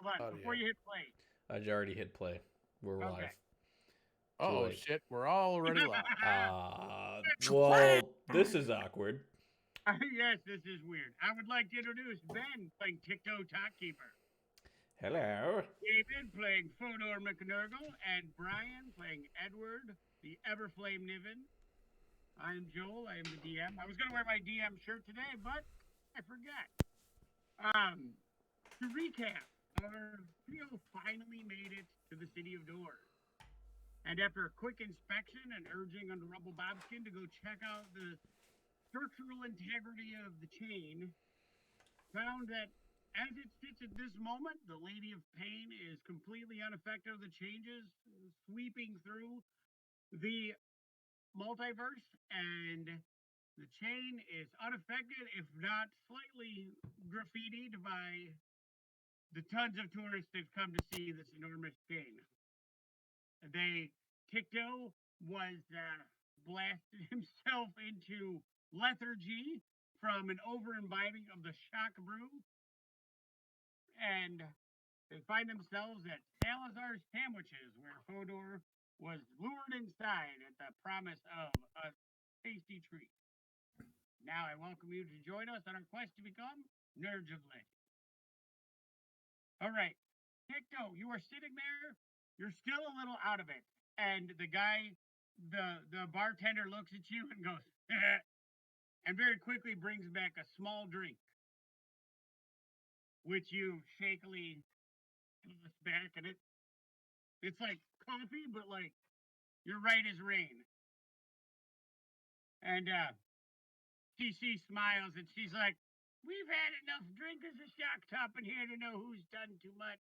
Hold on, Oh before yeah, you hit play. I already hit play. We're live. Okay. Too Oh late. shit, we're already live. Well, this is awkward. Yes, this is weird. I would like to introduce Ben playing Ticto Tot Keeper, Hello. David playing Fodor McNurgle, and Brian playing Edward, the Everflame Niven. I'm Joel. I am the DM. I was going to wear my DM shirt today, but I forgot. To recap, our trio finally made it to the city of Doors. And after a quick inspection and urging on Rumble Bobskin to go check out the structural integrity of the chain, found that as it sits at this moment, the Lady of Pain is completely unaffected of the changes sweeping through the multiverse, and the chain is unaffected, if not slightly graffitied by the tons of tourists that come to see this enormous chain. They Ticto was blasted himself into lethargy from an over imbibing of the shock brew, and they find themselves at Salazar's Sandwiches, where Fodor was lured inside at the promise of a tasty treat. Now I welcome you to join us on our quest to become Nerds of Legend. All right, Ticto, you are sitting there. You're still a little out of it, and the guy, the bartender, looks at you and goes, and very quickly brings back a small drink, which you shakily toss back, and it's like coffee, but like you're right as rain. And TC smiles, and she's like, "We've had enough drinkers of shock top in here to know who's done too much."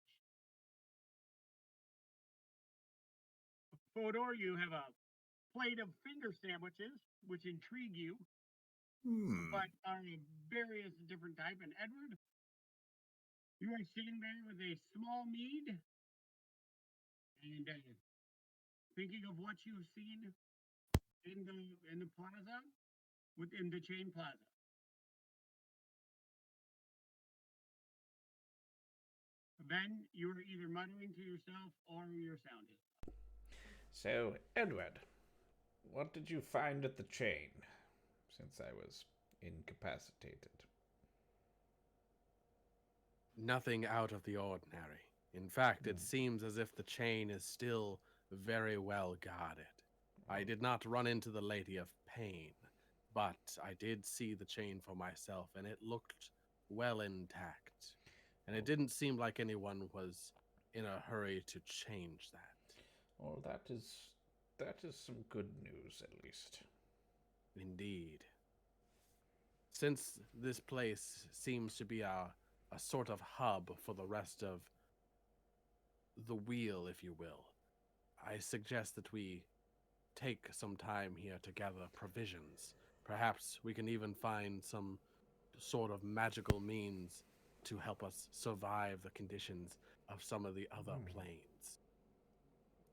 Fodor, you have a plate of finger sandwiches, which intrigue you, but are of various different type. And Edward, you are sitting there with a small mead and thinking of what you've seen in the plaza, within the chain plaza. Then you are either muttering to yourself or you're sounding. So, Edward, what did you find at the chain? Since I was incapacitated. Nothing out of the ordinary. In fact, it seems as if the chain is still very well guarded. I did not run into the Lady of Pain, but I did see the chain for myself, and it looked well intact. And it didn't seem like anyone was in a hurry to change that. Well, that is some good news at least. Indeed. Since this place seems to be a sort of hub for the rest of the wheel, if you will, I suggest that we take some time here to gather provisions. Perhaps we can even find some sort of magical means to help us survive the conditions of some of the other planes.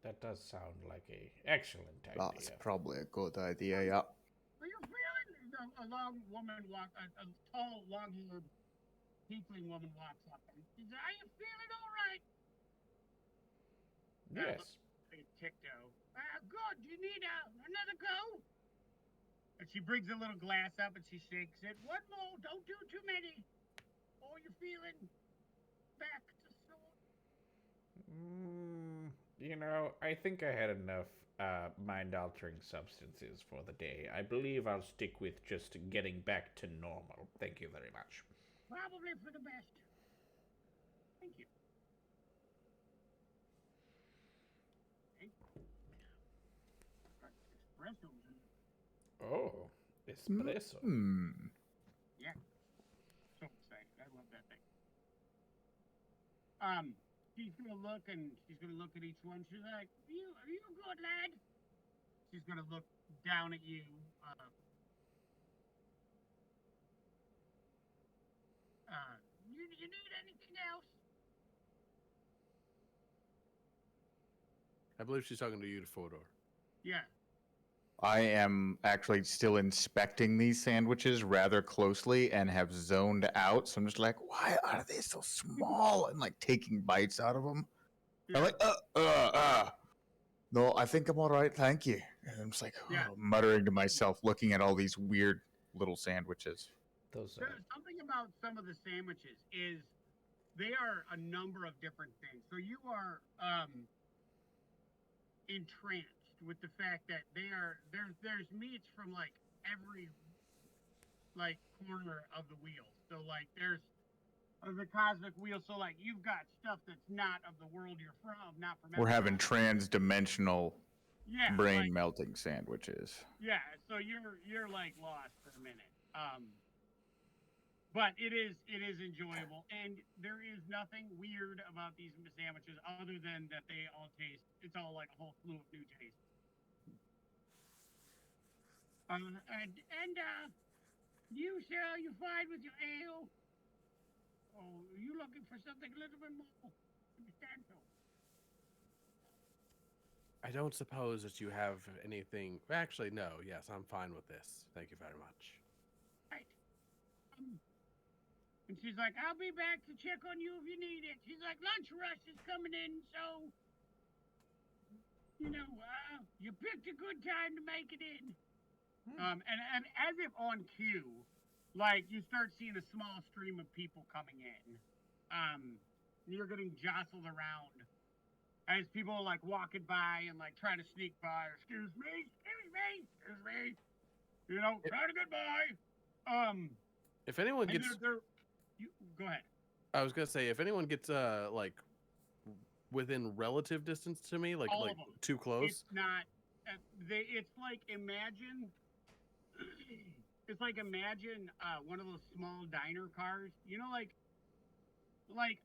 That does sound like a excellent That's idea. probably a good idea, yeah. Are you feeling? A long woman a tall, long-haired, tiefling woman walks up and says, "Are you feeling all right?" Yes. Ticto. Good. Do you need another go? And she brings a little glass up and she shakes it. One more. Don't do too many. Or you're feeling back to sore. I think I had enough mind-altering substances for the day. I believe I'll stick with just getting back to normal. Thank you very much. Probably for the best. Thank you. Okay. Espressos. Oh, espresso. Yeah. So excited. I love that thing. She's gonna look and she's gonna look at each one. She's like, are you a good lad? She's gonna look down at you. You need anything else? I believe she's talking to you, Fodor. Yeah. I am actually still inspecting these sandwiches rather closely and have zoned out. So I'm just like, why are they so small? And like taking bites out of them. Yeah. I'm like, no, I think I'm all right. Thank you. And I'm just like, Yeah. muttering to myself, looking at all these weird little sandwiches. Those Something about some of the sandwiches is they are a number of different things. So you are entranced with the fact that there's meats from like every like corner of the wheel. So like there's the cosmic wheel. So like you've got stuff that's not of the world you're from, not from. We're having everywhere. trans-dimensional Yeah, brain like, melting sandwiches. yeah. So you're like lost for a minute. But it is enjoyable, and there is nothing weird about these sandwiches other than that they all taste. It's all like a whole slew of new tastes. You sir, you fine with your ale? Oh, you looking for something a little bit more substantial? I don't suppose that you have anything. Actually, no. Yes, I'm fine with this. Thank you very much. Right. And she's like, I'll be back to check on you if you need it. She's like, lunch rush is coming in, so you picked a good time to make it in. And as if on cue, like you start seeing a small stream of people coming in. You're getting jostled around as people are like walking by and like trying to sneak by. Excuse me, excuse me, excuse me. Trying to get by. If anyone gets, go ahead. I was gonna say, if anyone gets like within relative distance to me, like All of them. too close. It's not. It's like imagine. It's like imagine one of those small diner cars. Like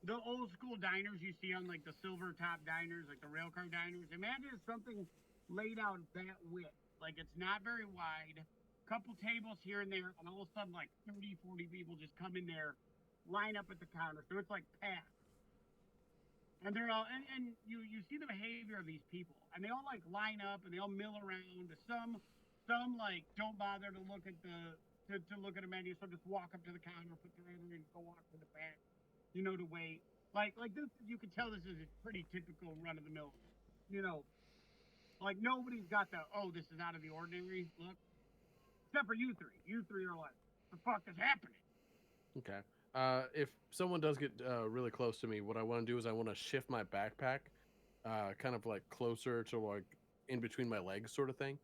the old school diners you see on like the silver top diners, like the rail car diners. Imagine something laid out that width. Like it's not very wide. Couple tables here and there, and all of a sudden like 30, 40 people just come in there, line up at the counter. So it's like packed. And they're all and you see the behavior of these people, and they all like line up and they all mill around. Some like don't bother to look at to look at a menu, so just walk up to the counter, put their order in, go walk to the back, to wait. Like this, you can tell this is a pretty typical run of the mill. Like nobody's got this is out of the ordinary look, except for you three. You three are like, the fuck is happening? Okay. If someone does get really close to me, what I want to do is I want to shift my backpack, kind of like closer to like in between my legs, sort of thing.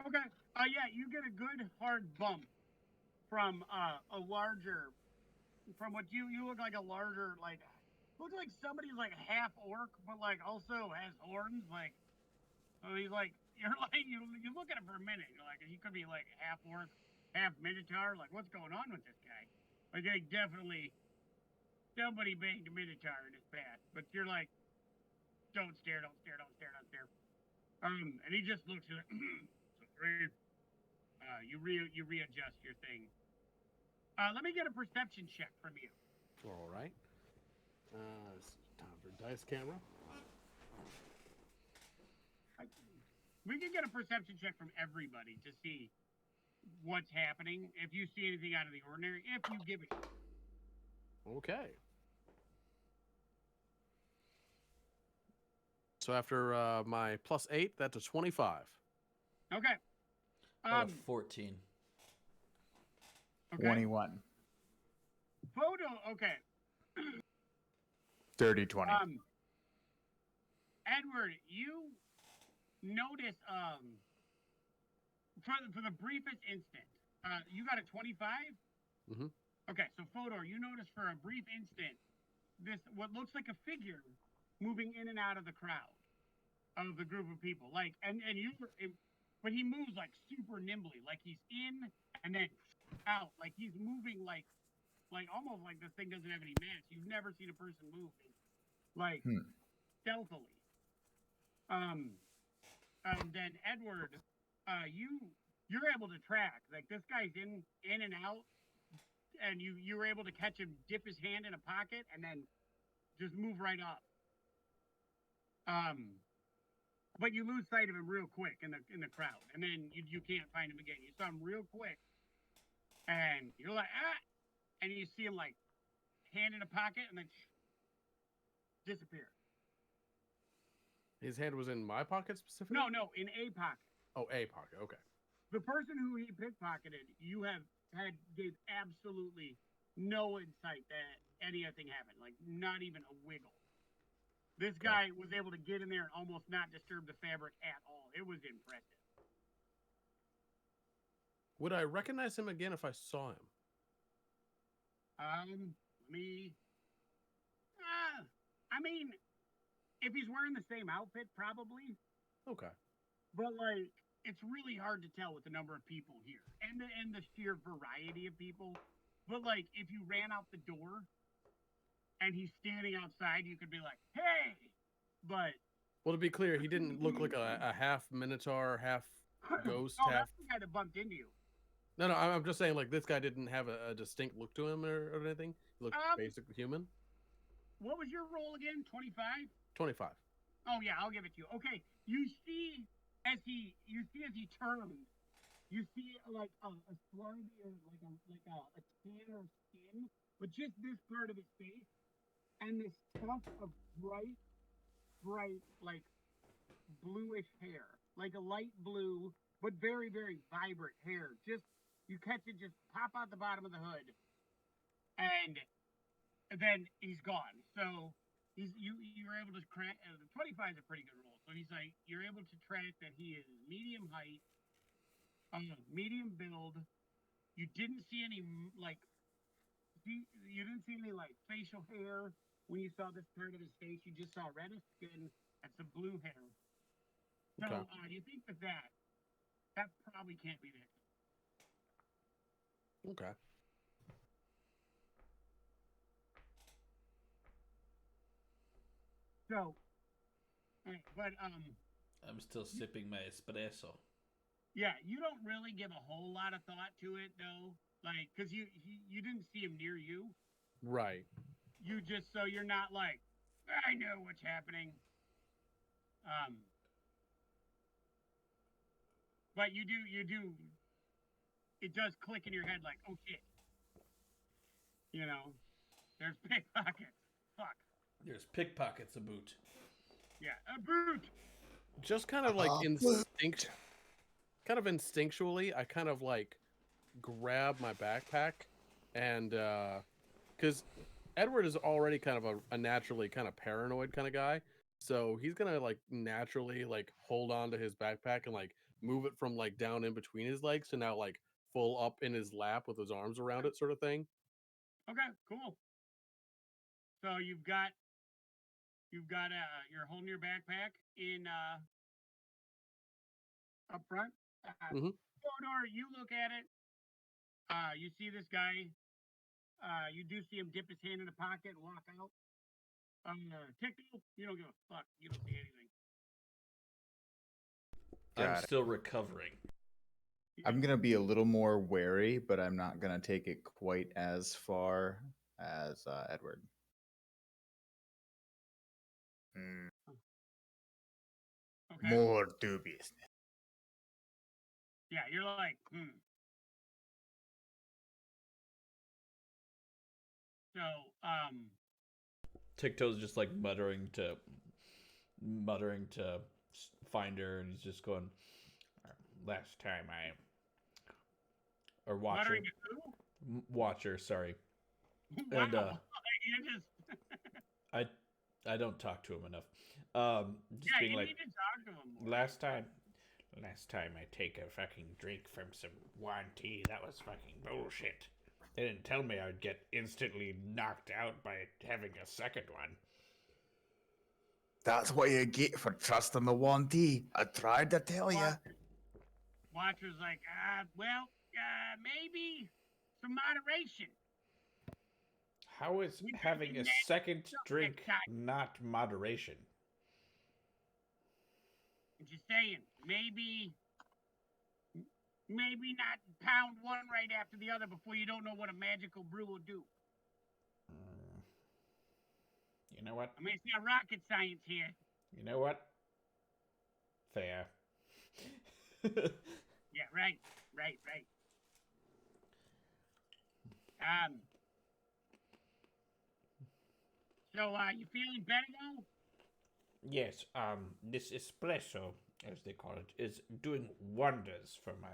Okay. Yeah, you get a good hard bump from a larger. From what you look like a larger looks like somebody's like half orc, but like also has horns. Like, he's like you're like you look at him for a minute. You're like he could be like half orc, half minotaur. Like, what's going on with this guy? Like, definitely somebody banged a minotaur in his past. But you're like, don't stare, don't stare, don't stare, don't stare. And he just looks at it. You readjust your thing. Let me get a perception check from you. All right. It's time for dice camera. We can get a perception check from everybody to see what's happening. If you see anything out of the ordinary, if you give it. Okay. So after my +8, that's a 25. Okay. I got a 14. Okay. 21. Photo. Okay. Dirty 20. Edward, you notice for the briefest instant, you got a 25. Mm-hmm. Okay, so Fodor, you notice for a brief instant this what looks like a figure moving in and out of the crowd of the group of people, like but he moves like super nimbly, like he's in and then out, like he's moving like almost like this thing doesn't have any mass. You've never seen a person move like stealthily. And then Edward, you're able to track like this guy's in and out, and you were able to catch him dip his hand in a pocket and then just move right up. but you lose sight of him real quick in the crowd, and then you can't find him again. You saw him real quick, and you're like, ah, and you see him like hand in a pocket, and then disappear. His hand was in my pocket specifically? No, in a pocket. Oh, a pocket. Okay. The person who he pickpocketed, you gave absolutely no insight that anything happened, like not even a wiggle. This guy was able to get in there and almost not disturb the fabric at all. It was impressive. Would I recognize him again if I saw him? I mean, if he's wearing the same outfit, probably. Okay. But like, it's really hard to tell with the number of people here and the sheer variety of people. But like, if you ran out the door and he's standing outside, you could be like, "Hey!" But well, to be clear, he didn't look like a half minotaur, half ghost. Oh, half... that's the guy that bumped into you. No, I'm just saying, like, this guy didn't have a distinct look to him or anything. He looked basically human. What was your roll again? 25? 25. Oh yeah, I'll give it to you. Okay, you see as he turns, you see like a swarthy or like a tanner skin, but just this part of his face, and this tuft of bright like bluish hair, like a light blue but very very vibrant hair. Just you catch it just pop out the bottom of the hood, and then he's gone. So you're able to crack. The 25 is a pretty good roll. So he's like, you're able to track that he is medium height, medium build. You didn't see any like facial hair when you saw this part of his face. You just saw reddish skin and some blue hair. So you think that probably can't be there. Okay. So, but I'm still sipping my espresso. Yeah, you don't really give a whole lot of thought to it though, like because you didn't see him near you. Right. You just so you're not like I know what's happening. But you do. It does click in your head like, oh shit. You know, there's pickpockets. Fuck. There's pickpockets a boot. Yeah, a boot. Just kind of like instinctually, I kind of like grab my backpack and because Edward is already kind of a naturally kind of paranoid kind of guy, so he's gonna like naturally like hold on to his backpack and like move it from like down in between his legs to now like full up in his lap with his arms around it, sort of thing. Okay, cool. So you're holding your backpack in up front. Theodore, you look at it. You see this guy. You do see him dip his hand in the pocket and walk out. Tickle, you don't give a fuck. You don't see anything. I'm still recovering. I'm going to be a little more wary, but I'm not going to take it quite as far as Edward. Okay. More dubious. Yeah, you're like, So, Tic-Toe's just like muttering to Finder, and he's just going, last time or Watcher. muttering to who? Watcher, sorry. Wow. And you just... I don't talk to him enough. Just yeah, being you like, need to talk to him more. Last time I take a fucking drink from some wine tea, that was fucking bullshit. They didn't tell me I would get instantly knocked out by having a second one. That's what you get for trusting the 1D. I tried to tell you. Watcher's like, maybe some moderation. How is having a second drink not moderation? I'm just saying, maybe not pound one right after the other before you don't know what a magical brew will do. You know what? I mean, it's not rocket science here. You know what? fair. Yeah, right. Um, so, you feeling better now? Yes, this espresso, as they call it, is doing wonders for my.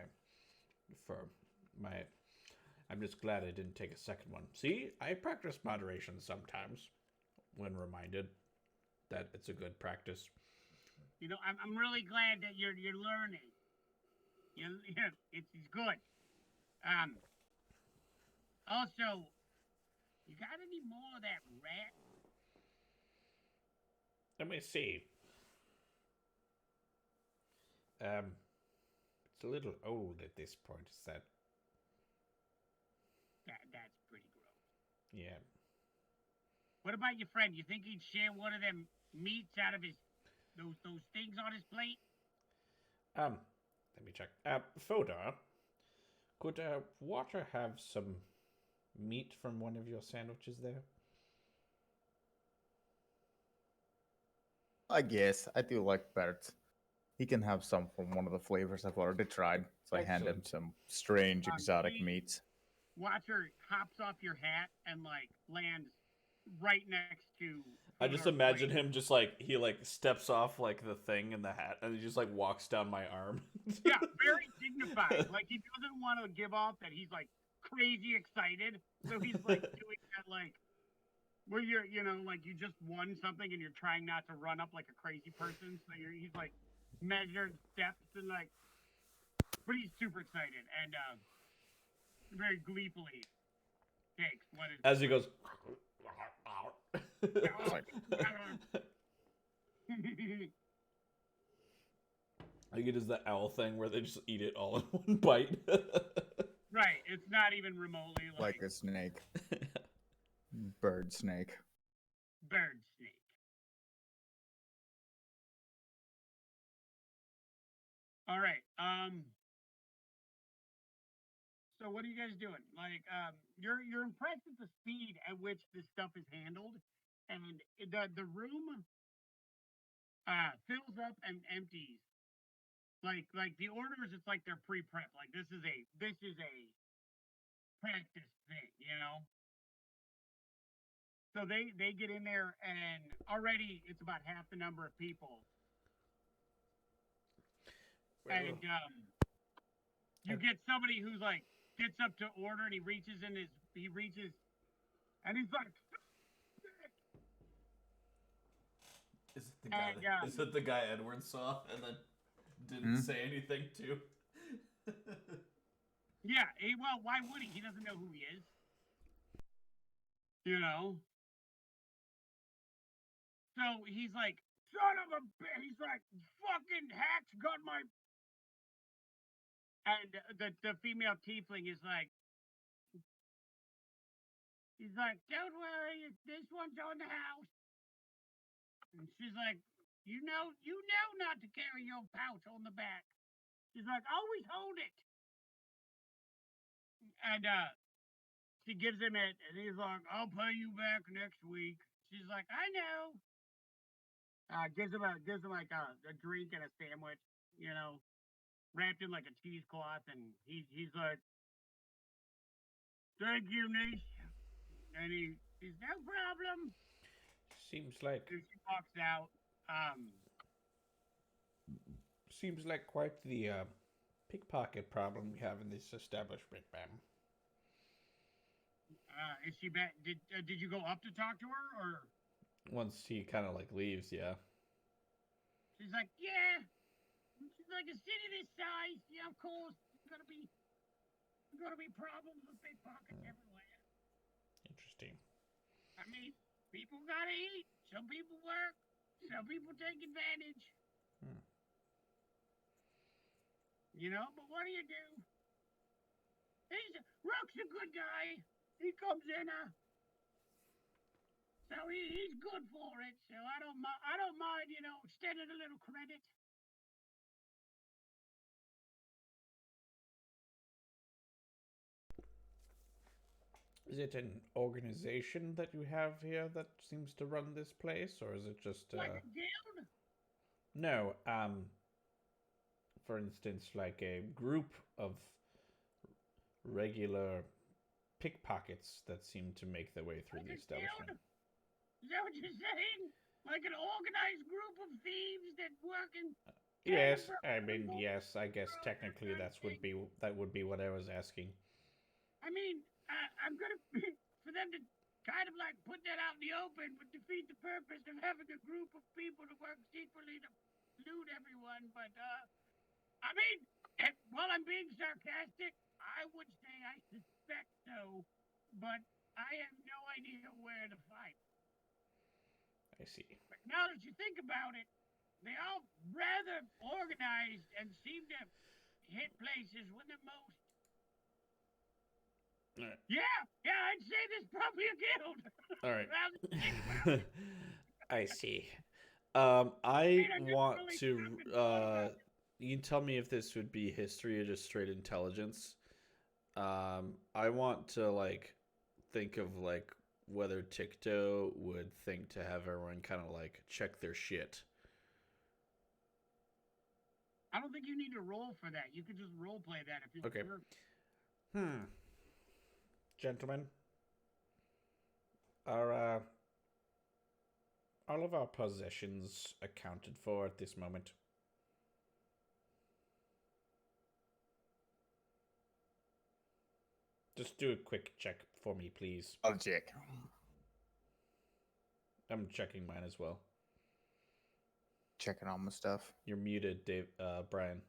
I'm just glad I didn't take a second one. See, I practice moderation sometimes when reminded that it's a good practice. You know, I'm really glad that you're learning. It's good. Um, Also, you got any more of that rat? Let me see. It's a little old at this point. Is that? That's pretty gross. Yeah. What about your friend? You think he'd share one of them meats out of his those things on his plate? Let me check. Fodor, could Water have some meat from one of your sandwiches there? I guess I do like birds. He can have some from one of the flavors I've already tried. So I hand him Excellent. some strange exotic He- meats. Watcher hops off your hat and like lands right next to. I just Fodor's imagine plate. him just like he like steps off like the thing in the hat and he just like walks down my arm. Yeah, very dignified. Like he doesn't want to give off that he's like crazy excited. So he's like doing that like where you're like you just won something and you're trying not to run up like a crazy person. So he's like measured steps and like, but he's super excited and very gleefully takes what is As he goes It's like, like it is the owl thing where they just eat it all in one bite. right. It's not even remotely like a snake. Bird snake. bird snake. All right. So what are you guys doing? Like, you're impressed at the speed at which this stuff is handled, and the room fills up and empties. Like the orders, it's like they're pre-prep. Like this is a practice thing, you know. So they get in there and already it's about half the number of people, and you get somebody who's like gets up to order and he reaches and he's like, Is it the guy Edward saw and then didn't say anything to? yeah, well, why would he? He doesn't know who he is. You know? So he's like, son of a bitch. He's like, fucking hacks got my. And the female tiefling is like, he's like, don't worry, this one's on the house. And she's like, you know not to carry your pouch on the back. She's like, always hold it. And she gives him it, and he's like, I'll pay you back next week. She's like, I know. Gives him like a drink and a sandwich, you know, wrapped in like a cheesecloth, and he's like, thank you, niece. And he's no problem. Seems like And she walks out. seems like quite the pickpocket problem we have in this establishment, ma'am. Is she back? Did you go up to talk to her, or? Once he kind of like leaves, yeah. She's like, yeah. She's like, a city this size, yeah, of course, there's gonna be problems with pickpockets everywhere. Interesting. I mean, people gotta eat. Some people work. Some people take advantage. You know, but what do you do? Rook's a good guy. He comes in, so he's good for it. So I don't mind, you know, extending a little credit. Is it an organization that you have here that seems to run this place, or is it just Like a guild? No, for instance, like a group of regular pickpockets that seem to make their way through the Like a establishment. guild? Is that what you're saying? Like an organized group of thieves that work in Yes, tandem I mean, for yes, I guess technically kind of thing? that would be what I was asking. I mean, I'm gonna for them to kind of like put that out in the open would defeat the purpose of having a group of people to work secretly to loot everyone. But I mean, while I'm being sarcastic, I would say I suspect so, but I have no idea where to find. I see. But now that you think about it, they all rather organized and seem to hit places when they're most. All right. Yeah, I'd say there's probably a guild. All right. Now that you think about it. I see. I I mean, I never want really to. fucking thought about it. You can tell me if this would be history or just straight intelligence. I want to like think of like whether Ticto would think to have everyone kind of like check their shit. I don't think you need to roll for that. You could just role play that if you Okay. prefer. Gentlemen, are all of our possessions accounted for at this moment? Just do a quick check for me, please. I'll check. I'm checking mine as well. Checking all my stuff. You're muted, Dave. Brian.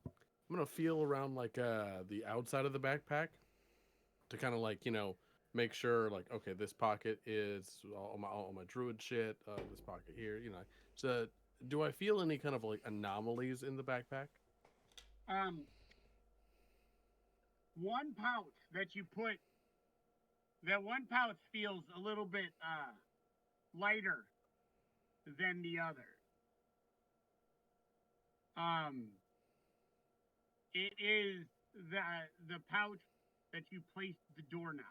I'm gonna feel around like the outside of the backpack to kind of like make sure like okay, this pocket is all my druid shit. This pocket here, So, do I feel any kind of like anomalies in the backpack? One pouch that you put. That one pouch feels a little bit lighter than the other. It is the pouch that you placed the doorknob.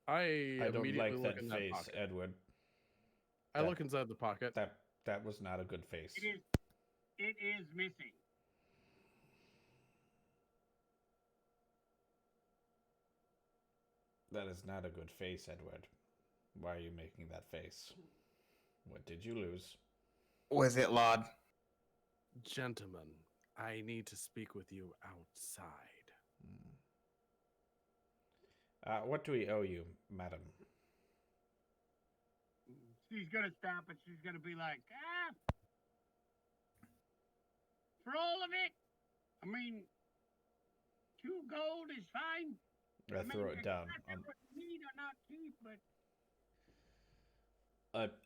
I I don't immediately like look that in face, pocket. Edward. I look inside the pocket. That was not a good face. It is missing. That is not a good face, Edward. Why are you making that face? What did you lose? Was it, Lord? Gentlemen, I need to speak with you outside. What do we owe you, madam? She's gonna stop and she's gonna be like, for all of it, I mean, 2 gold is fine. I throw it down. What you need are not cheap, but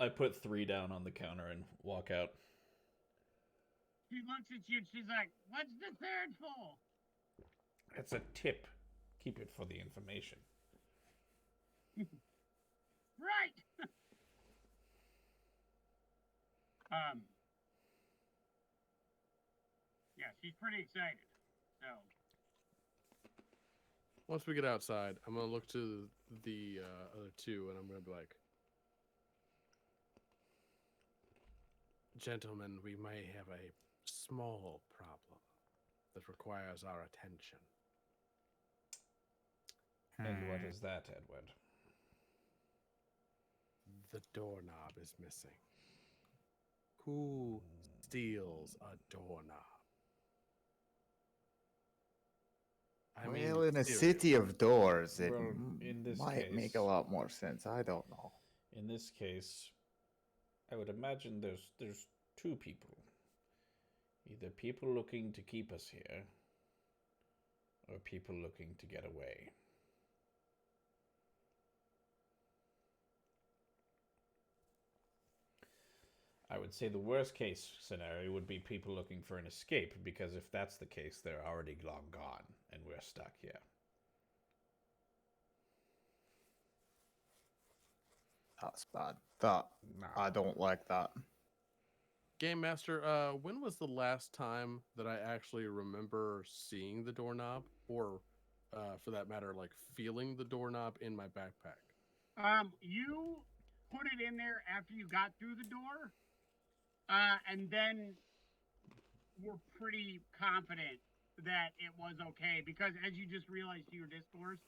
I put 3 down on the counter and walk out. she looks at you and she's like, what's the third for? It's a tip. Keep it for the information. Right. Yeah, she's pretty excited. So Once we get outside, I'm gonna look to the other two, and I'm gonna be like, "Gentlemen, we may have a small problem that requires our attention." And what is that, Edward? The doorknob is missing. Who steals a doorknob? Well, in a seriously. city of doors, it Well, in this might make case- a lot more sense. I don't know. In this case, I would imagine there's 2 people. Either people looking to keep us here, or people looking to get away. I would say the worst case scenario would be people looking for an escape, because if that's the case, they're already long gone, and we're stuck here. That's bad. That Nah. I don't like that. Game Master, when was the last time that I actually remember seeing the doorknob, or for that matter, like feeling the doorknob in my backpack? you put it in there after you got through the door, and then were pretty confident that it was okay because as you just realized to your discourse,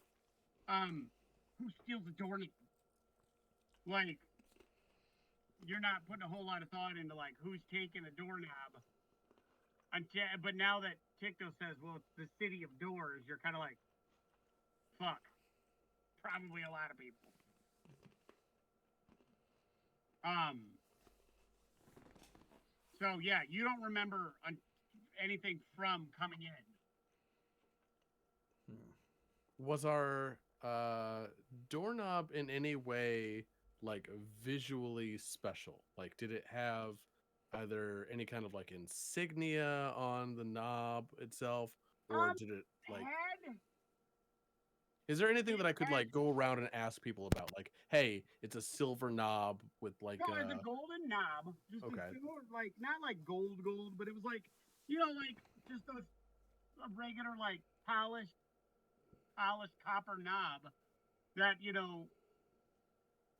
who steals a doorknob? Like, you're not putting a whole lot of thought into like who's taking a doorknob. But now that Ticto says, well, it's the city of doors, you're kind of like, fuck, probably a lot of people. So yeah, you don't remember anything from coming in. Was our doorknob in any way like visually special? Like, did it have either any kind of like insignia on the knob itself, or did it like? Is there anything that I could like go around and ask people about? Like, hey, it's a silver knob with like no, it's a golden knob. Just okay. a silver, like not like gold, but it was like like just a regular like polished copper knob that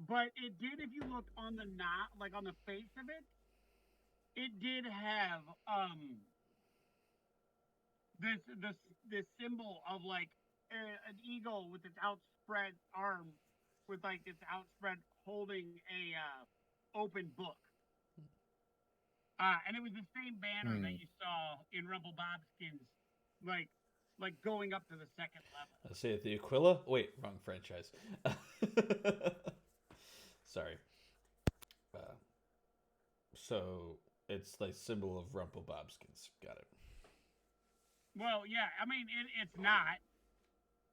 But it did, if you looked on the knob, like on the face of it, it did have this symbol of like an eagle with its outspread arm, with like its outspread holding a open book. And it was the same banner that you saw in Rumble Bobskins, like going up to the second level. I say the Aquila. Wait, wrong franchise. Sorry. So it's like symbol of Rumple Bobskins. Got it. Well, yeah, I mean it's not.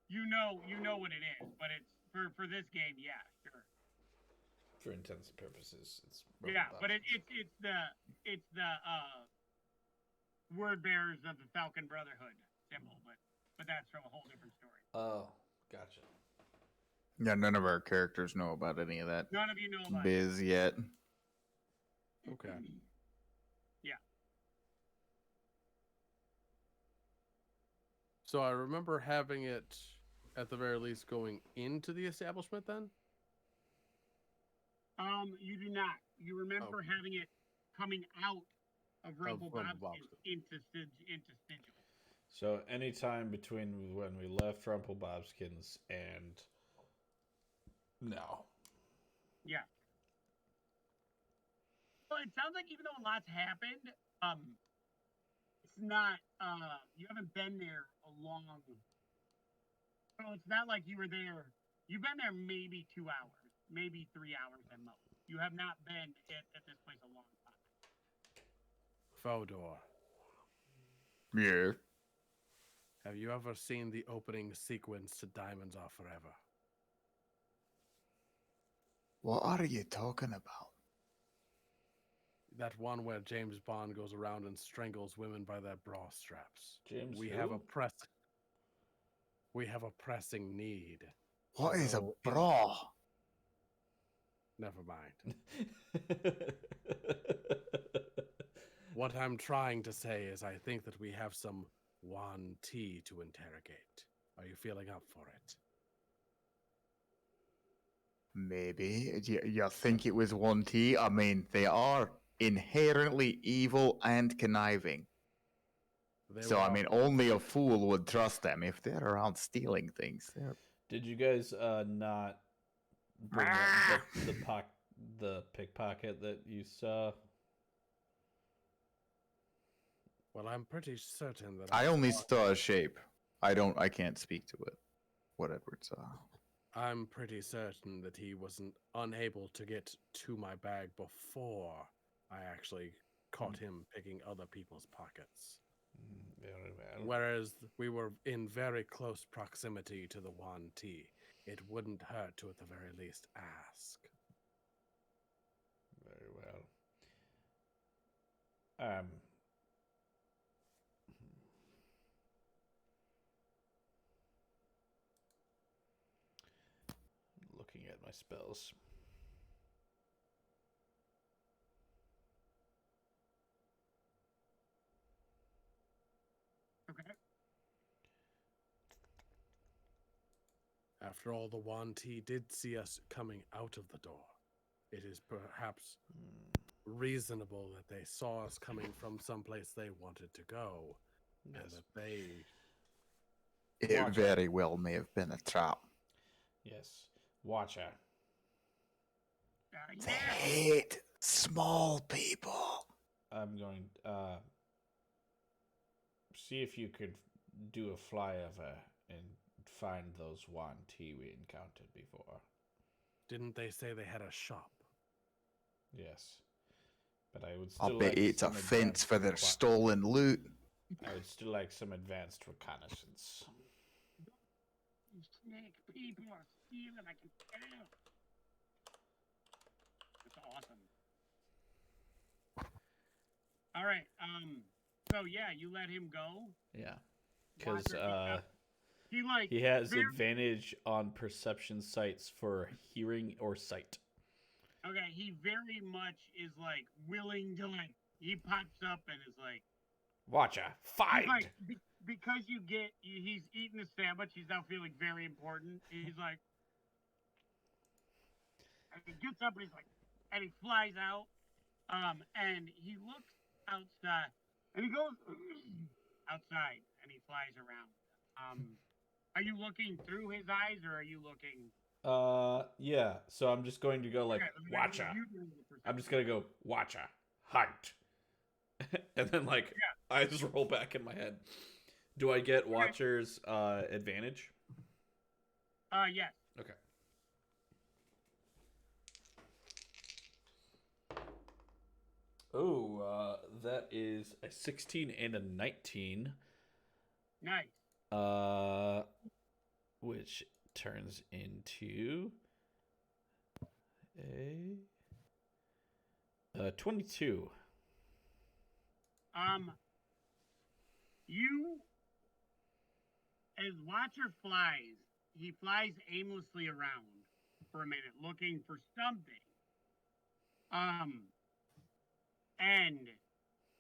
You know what it is, but it's for this game, yeah, sure. For intents and purposes, it's Rumple Bobskins. But it's the word bearers of the Falcon Brotherhood symbol, but that's from a whole different story. Oh, gotcha. Yeah, none of our characters know about any of that. None of you know about biz yet. Okay. Yeah. So I remember having it, at the very least, going into the establishment then? You do not. You remember having it coming out of Rumble Bobskins into Sigil. So anytime between when we left Rumple Bobskins and now. Yeah. Well, it sounds like even though a lot's happened, it's not, you haven't been there a long. So it's not like you were there. You've been there maybe 2 hours, maybe 3 hours at most. You have not been at this place a long time. Fodor. Yeah. Have you ever seen the opening sequence to Diamonds Are Forever? What are you talking about? That one where James Bond goes around and strangles women by their bra straps. We have a pressing need. What is a bra? Never mind. What I'm trying to say is I think that we have some Yuan Ti to interrogate. Are you feeling up for it? Maybe. You think it was Yuan Ti? I mean, they are inherently evil and conniving. I mean, only a fool would trust them if they're around stealing things. Did you guys not bring up the pickpocket that you saw? Well, I'm pretty certain that I only saw a shape. I can't speak to it. What Edward saw. I'm pretty certain that he wasn't unable to get to my bag before I actually caught him picking other people's pockets. Very well. Whereas we were in very close proximity to the Yuan Ti. It wouldn't hurt to, at the very least, ask. Very well. Looking at my spells. Okay. After all, the Yuan Ti did see us coming out of the door. it is perhaps reasonable that they saw us coming from someplace they wanted to go, and Yes. that they It Watch very well may have been a trap. Yes. Watcher. They Yeah. hate small people. I'm going see if you could do a flyover and find those Yuan Ti we encountered before. didn't they say they had a shop? Yes. But I would I still bet like it's a some fence advanced for their requi- stolen loot. I would still like some advanced reconnaissance. You snake people are stealing. I can tell. That's awesome. All right. So yeah, you let him go. Yeah. Because Watcher, he like he has very- advantage on perception sights for hearing or sight. Okay, he very much is like willing to like. He pops up and is like, Watcher, he's fight! like because he's eaten a sandwich. He's now feeling very important. He's like, and he gets up and he's like, and he flies out. And he looks outside, and he goes outside, and he flies around. Are you looking through his eyes, or are you looking? Yeah. So I'm just going to go like, Okay, Watcher. you do the I'm just perception. gonna go, Watcher, hunt. And then like I just roll back in my head. Do I get Watcher's advantage? Yes. Okay. Oh, that is a 16 and a 19. Nice. Which turns into a 22. You, as Watcher flies, he flies aimlessly around for a minute, looking for something. And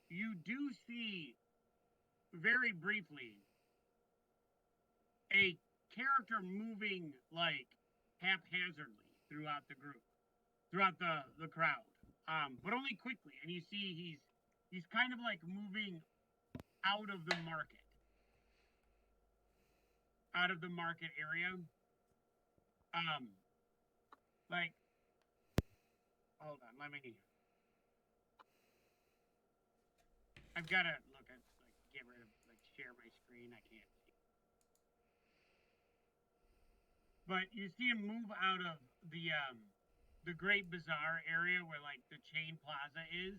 you do see very briefly a character moving like haphazardly throughout the group, throughout the crowd, but only quickly. And you see he's kind of like moving out of the market area. Like, hold on, let me. I've got to look at like get rid of like share my screen. I can't see. But you see him move out of the Great Bazaar area where like the chain plaza is,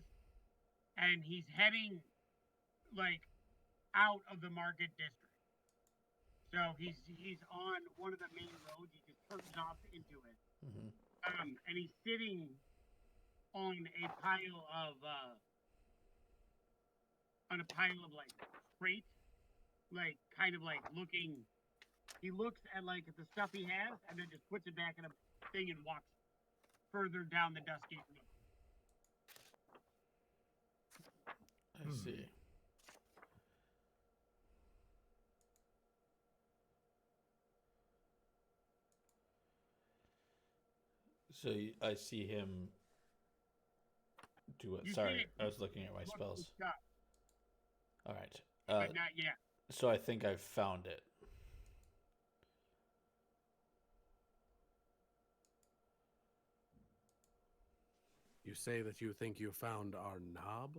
and he's heading like out of the market district. So he's on one of the main roads. He just turns off into it. Mm-hmm. And he's sitting on a pile of like crates, like kind of like looking. He looks at like the stuff he has, and then just puts it back in a thing and walks further down the dusty road. I see. So I see him do what? You see Sorry, it- I was looking at my Look spells. for stuff, All right. but not yet. So I think I've found it. You say that you think you found our knob?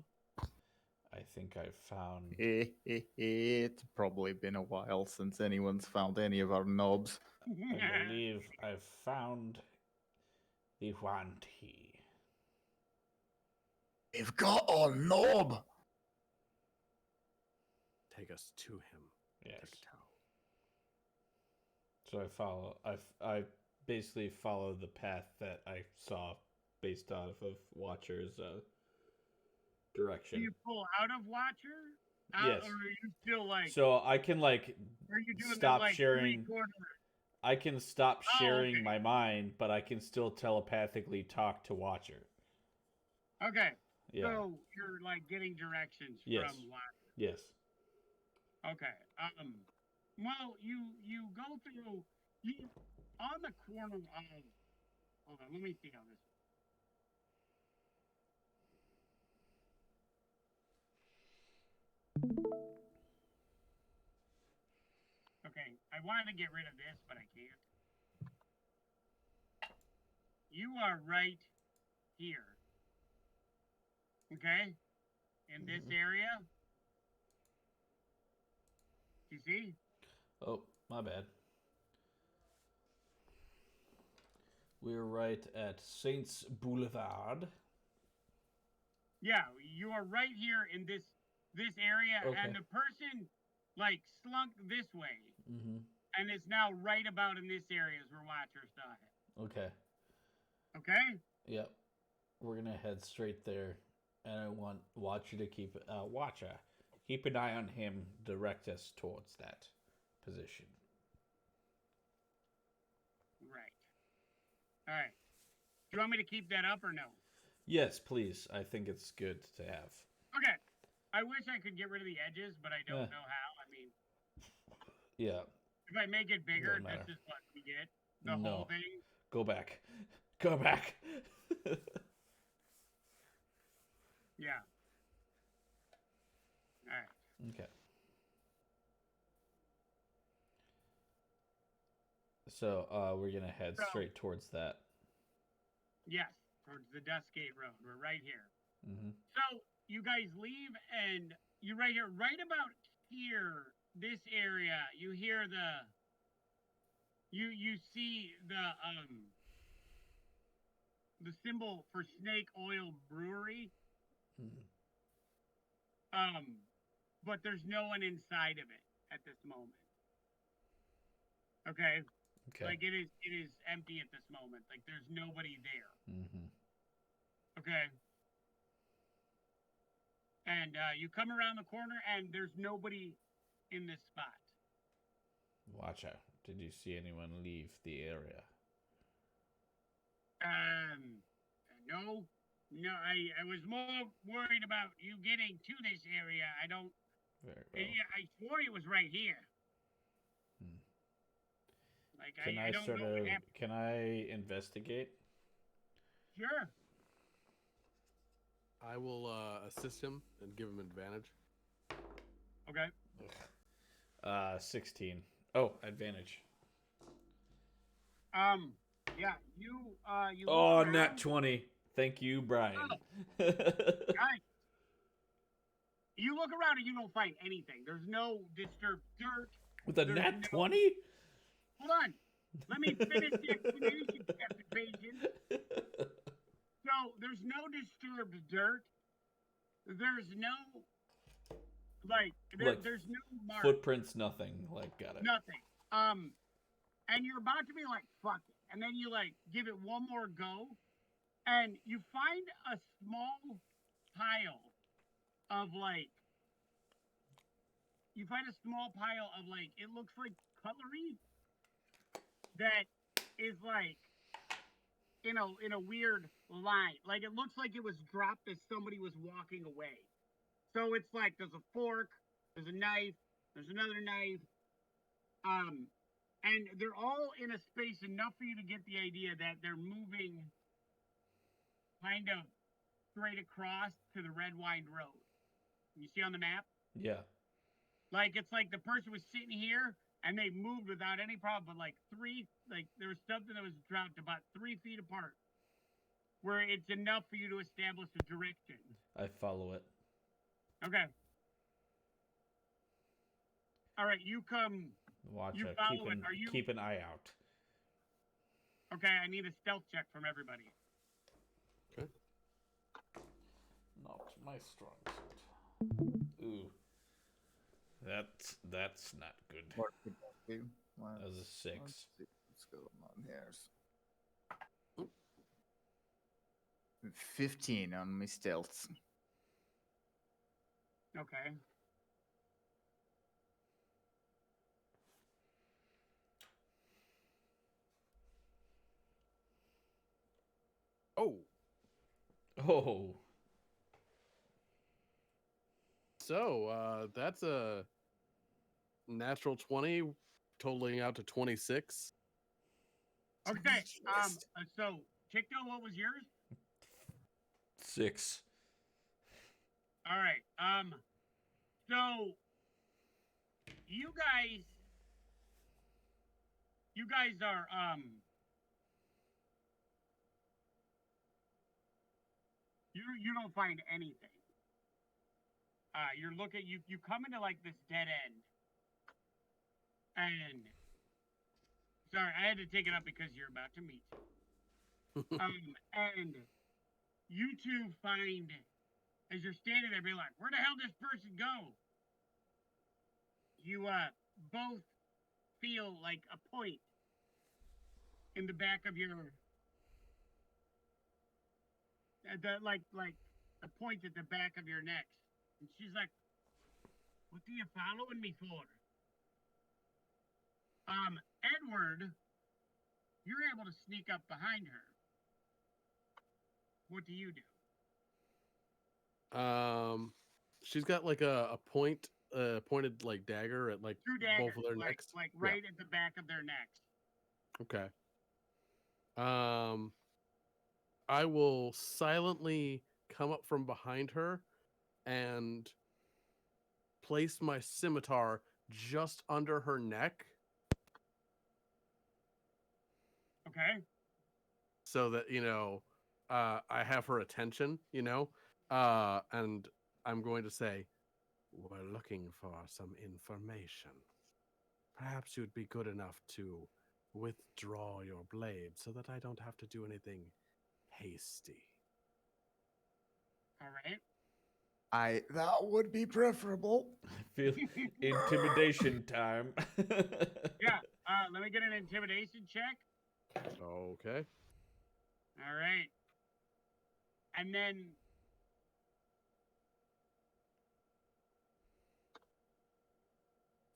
I think I've found. It's probably been a while since anyone's found any of our knobs. I believe I've found the Yuan Ti. They've got a knob! Take us to him. Yes. Tao. So I follow. I basically follow the path that I saw based off of Watcher's Do direction. you pull out of Watcher? Yes. Or are you still like? So I can like Are you doing stop the, like, sharing. three-quarter? I can stop Oh, sharing okay. my mind, but I can still telepathically talk to Watcher. Okay. Yeah. So you're like getting directions Yes. from Watcher. Yes. Okay. Well, you go through you on the corner of. Hold on. Let me see how this. Okay, I wanted to get rid of this, but I can't. You are right here. Okay? In this area. You see? Oh, my bad. We're right at Saints Boulevard. Yeah, you are right here in this area, Okay. and the person like slunk this way, Mm-hmm. and is now right about in this area as we're watching our side. Okay. Okay? Yep. We're gonna head straight there, and I want Watcher to keep keep an eye on him. Direct us towards that position. Right. All right. Do you want me to keep that up or no? Yes, please. I think it's good to have. Okay. I wish I could get rid of the edges, but I don't Yeah. know how. I mean, Yeah. if I make it bigger, Doesn't matter. this is what we get. The No. whole thing. Go back. Go back. Yeah. All right. Okay. So we're gonna head straight towards that. Yes, towards the Dustgate Road. We're right here. Mm-hmm. So you guys leave, and you're right here, right about here, this area. You hear you see the symbol for Snake Oil Brewery. Mm-hmm. But there's no one inside of it at this moment. Okay. Okay. Like it is empty at this moment. Like there's nobody there. Mm-hmm. Okay. And you come around the corner, and there's nobody in this spot. Watch out. Did you see anyone leave the area? No. No, I was more worried about you getting to this area. I don't. Very well. I swore it was right here. Hmm. Like Can I don't sort know of what happened. can I investigate? Sure. I will assist him and give him advantage. Okay. 16. Oh, advantage. Yeah. You. Oh, look nat around. 20. Thank you, Brian. Guys, you look around and you don't find anything. There's no disturbed dirt. With a There's nat no- 20? Hold on. Let me finish the explanation, Captain Patient. So there's no disturbed dirt. There's no there's no mark. Footprints, nothing. Like, got it. Nothing. And you're about to be like, fuck it. And then you like give it one more go, and you find a small pile of like it looks like cutlery that is like in a weird line. Like it looks like it was dropped as somebody was walking away. So it's like there's a fork, there's a knife, there's another knife, and they're all in a space enough for you to get the idea that they're moving kind of straight across to the Red Wine Road. You see on the map? Yeah. Like it's like the person was sitting here and they moved without any problem, but there was something that was dropped about 3 feet apart, where it's enough for you to establish a direction. I follow it. Okay. All right, you come. Watch You out. follow it. Are you- Keep an eye out. Okay, I need a stealth check from everybody. Okay. Not my strong suit. Ooh. That's not good. What could that do? That was a 6. Let's see what's going on here. 15 on my stealth. Okay. Oh, Oh. so that's a natural 20, totaling out to 26. Okay. So Chicktail, what was yours? 6. All right. So you guys are you don't find anything. You're looking, you come into like this dead end, and sorry, I had to take it up because you're about to meet. And you two find, as you're standing there, be like, where the hell did this person go? You both feel like a point in the back of your like a point at the back of your neck. And she's like, what are you following me for? Edward, you're able to sneak up behind her. What do you do? She's got like a pointed like dagger at like Two daggers, both of their like, necks. like right at the back of their necks. Okay. I will silently come up from behind her and place my scimitar just under her neck Okay. so that, I have her attention, and I'm going to say, we're looking for some information. Perhaps you'd be good enough to withdraw your blade so that I don't have to do anything hasty. All right. That would be preferable. I feel intimidation time. Yeah. Let me get an intimidation check. Okay. All right. And then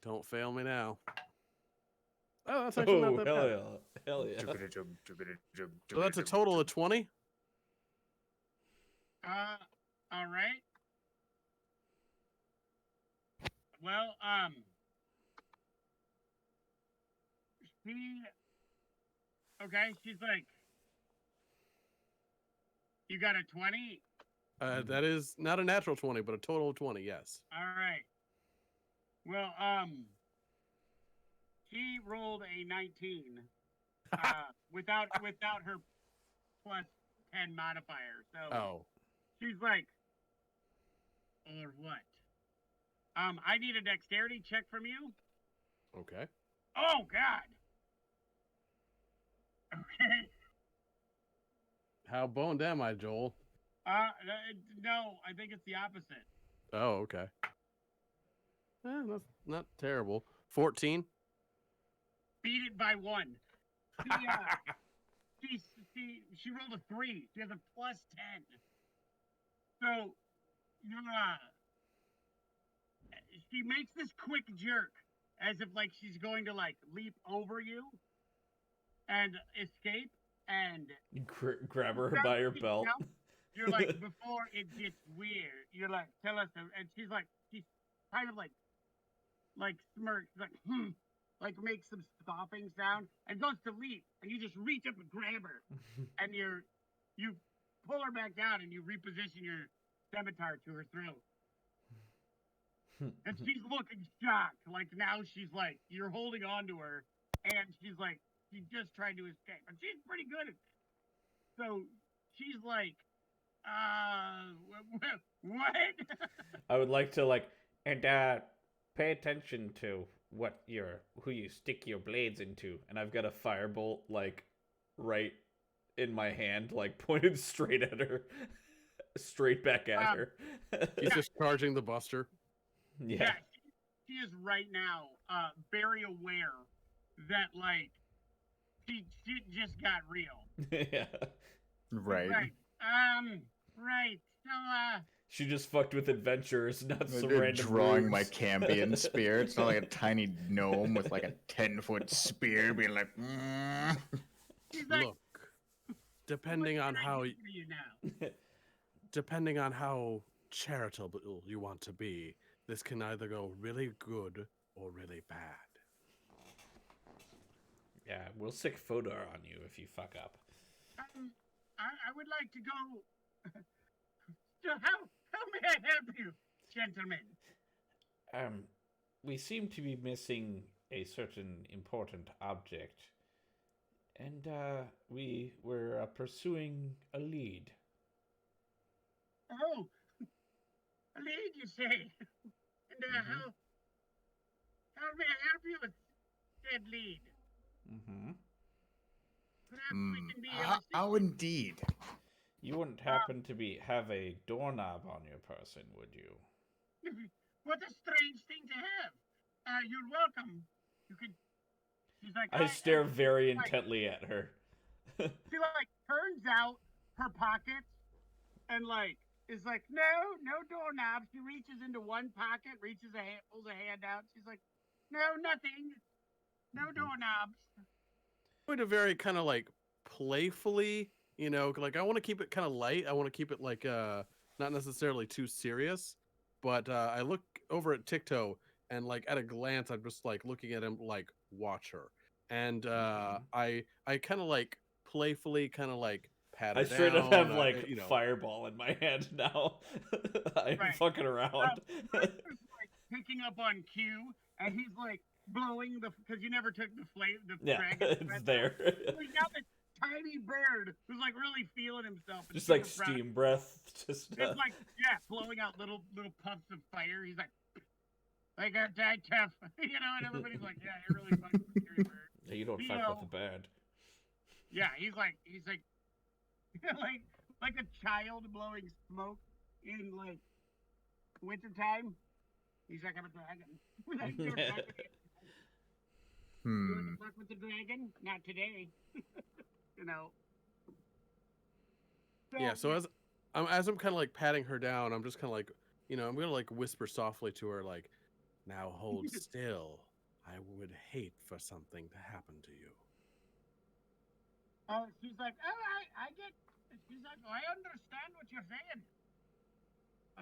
Don't fail me now. Oh, that's actually not that hell bad. yeah. Hell yeah. So that's a total of 20? all right. Well, she's like, you got a 20? That is not a natural 20, but a total of 20, yes. All right. Well, she rolled a 19, without her plus 10 modifier. So Oh. she's like, or what? I need a dexterity check from you. Okay. Oh God. Okay. How boned am I, Joel? No, I think it's the opposite. Oh, okay. That's not terrible. 14? Beat it by 1. She rolled a 3. She has a plus 10. So, she makes this quick jerk as if like she's going to like leap over you and escape, and You grab her by her belt. You're like, before it gets weird, you're like, tell us, and she's kind of like smirks, like makes some scoffing sound, and goes to leap, and you just reach up and grab her, and you pull her back down, and you reposition your scimitar to her throat. And she's looking shocked, like now she's like, you're holding on to her, and she's like, she just tried to escape, and she's pretty good at it. So she's like, what? I would like to pay attention to who you stick your blades into, and I've got a firebolt like right in my hand, like pointed straight at her, straight back at her. He's just charging the buster. Yeah. She is right now very aware that like she just got real. Yeah. Right. Right. So she just fucked with adventurers, not some They're random drawing rubes. my Cambion spear. It's not like a tiny gnome with like a 10-foot spear being like, she's like, look, depending on how charitable you want to be, this can either go really good or really bad. Yeah, we'll sick Fodor on you if you fuck up. I would like to go. So how may I help you, gentlemen? we seem to be missing a certain important object, and we were pursuing a lead. Oh, a lead, you say? And how may I help you with said lead? Mm-hmm. Perhaps we can be of How assistance. indeed? You wouldn't happen to have a doorknob on your person, would you? What a strange thing to have. You're welcome. You can. She's like. I stare very like, intently at her. She like turns out her pockets and like is like no doorknob. She reaches into one pocket, pulls a hand out. She's like, no, nothing, no doorknobs. Going to very kind of like playfully, like I want to keep it kind of light. I want to keep it like not necessarily too serious. But I look over at Tikto and like at a glance, I'm just like looking at him like watch her, and I kind of like playfully kind of like pat her I straight up down, have like fireball in my hand now. I'm Right. fucking around. Ryan's like picking up on cue, and he's like blowing because you never took the Yeah, dragon. it's there. We got this tiny bird who's like really feeling himself. And Just like super proud. steam breath. Just It's like blowing out little puffs of fire. He's like, I got that tough, and everybody's like, yeah, you're really fucking scary bird. Yeah, you don't fuck with the bad. Yeah, he's like like a child blowing smoke in like wintertime. He's like, I'm a dragon. You want to fuck with the dragon? Not today. Yeah. So as I'm kind of like patting her down, I'm just kind of like, I'm gonna like whisper softly to her like, now hold still. I would hate for something to happen to you. Oh, she's like, I get. She's like, I understand what you're saying.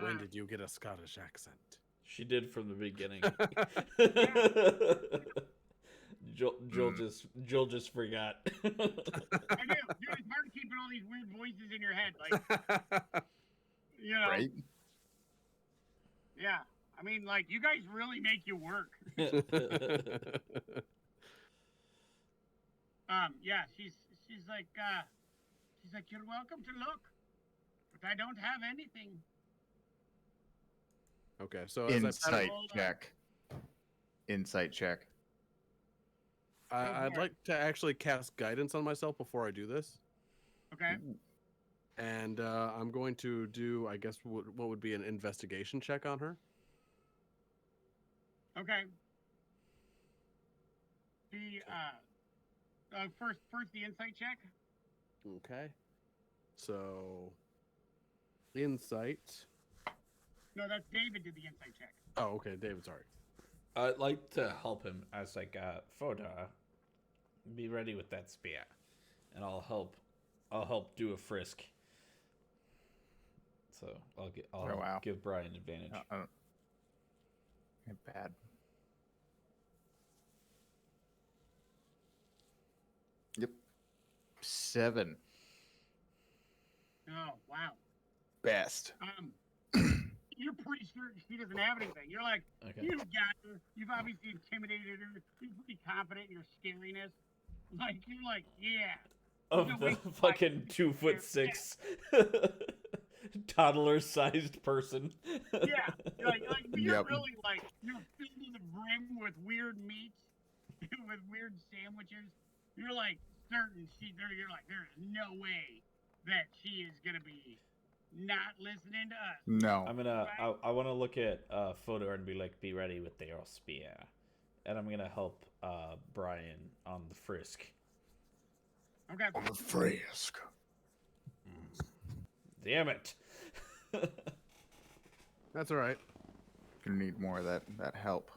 When did you get a Scottish accent? She did from the beginning. Joel just forgot. I do. Dude, it's hard keeping all these weird voices in your head, like, Right? Yeah. I mean, like, you guys really make you work. Yeah, she's like, you're welcome to look, but I don't have anything. Okay, so Insight check. I'd like to actually cast guidance on myself before I do this. Okay. And I'm going to do, I guess, what would be an investigation check on her. Okay. The first the insight check. Okay. So insight. No, that's David did the insight check. Oh, okay, David. Sorry. I'd like to help him as like Foda. Be ready with that spear, and I'll help do a frisk. So I'll give Brian advantage. Bad. Yep. 7. Oh wow. Best. You're pretty certain she doesn't have anything. You're like, Okay. You've got her. You've obviously intimidated her. You're pretty confident in your scariness. Like, you're like, yeah. Of the fucking 2'6" toddler-sized person. Yeah, you're really like, you're filled to the brim with weird meats, with weird sandwiches. You're like certain you're like, there is no way that she is gonna be not listening to us. No. I'm gonna. Right? I want to look at Fodor and be like, be ready with your spear, and I'm gonna help Brian on the frisk. Okay. On the frisk. Damn it. That's all right. Gonna need more of that help.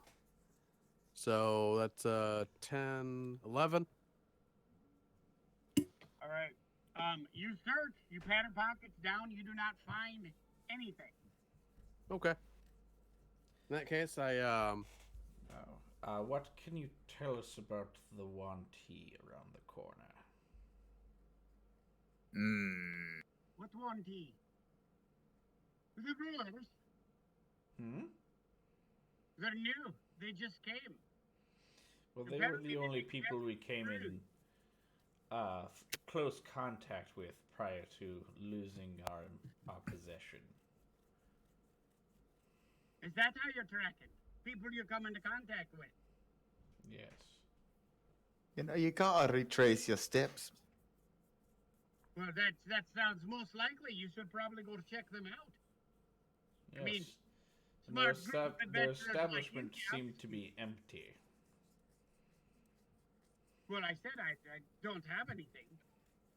So that's 10, 11. All right. You search, you pat her pockets down, you do not find anything. Okay. In that case, What can you tell us about the 1T around the corner? What's 1T? Is it rulers? Hmm? Is They're new. They just came. Well, they were Apparently the they only didn't people get we came through. in close contact with prior to losing our possession. Is that how you're tracking? People you come into contact with. Yes. You know, you gotta retrace your steps. Well, that sounds most likely. You should probably go to check them out. Yes. I mean, And their, smart group of their adventurers like you. establishment seemed to be empty. Well, I said I don't have anything.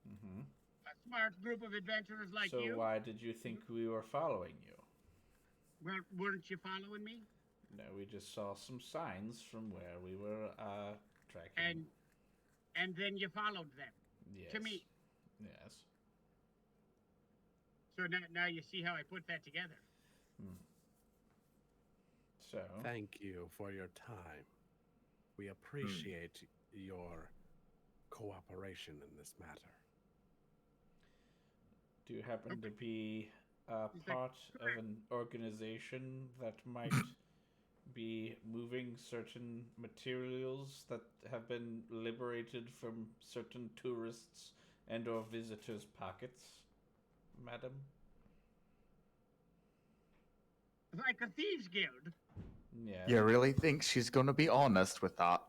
Mm-hmm. A smart group of adventurers like So you. why did you think we were following you? Well, weren't you following me? No, we just saw some signs from where we were tracking. And then you followed them Yes. to me. Yes. So now you see how I put that together. So. Thank you for your time. We appreciate your cooperation in this matter. Do you happen to be part of an organization that might be moving certain materials that have been liberated from certain tourists and or visitors' pockets, madam? Like a thieves guild. Yeah. You really think she's gonna be honest with that?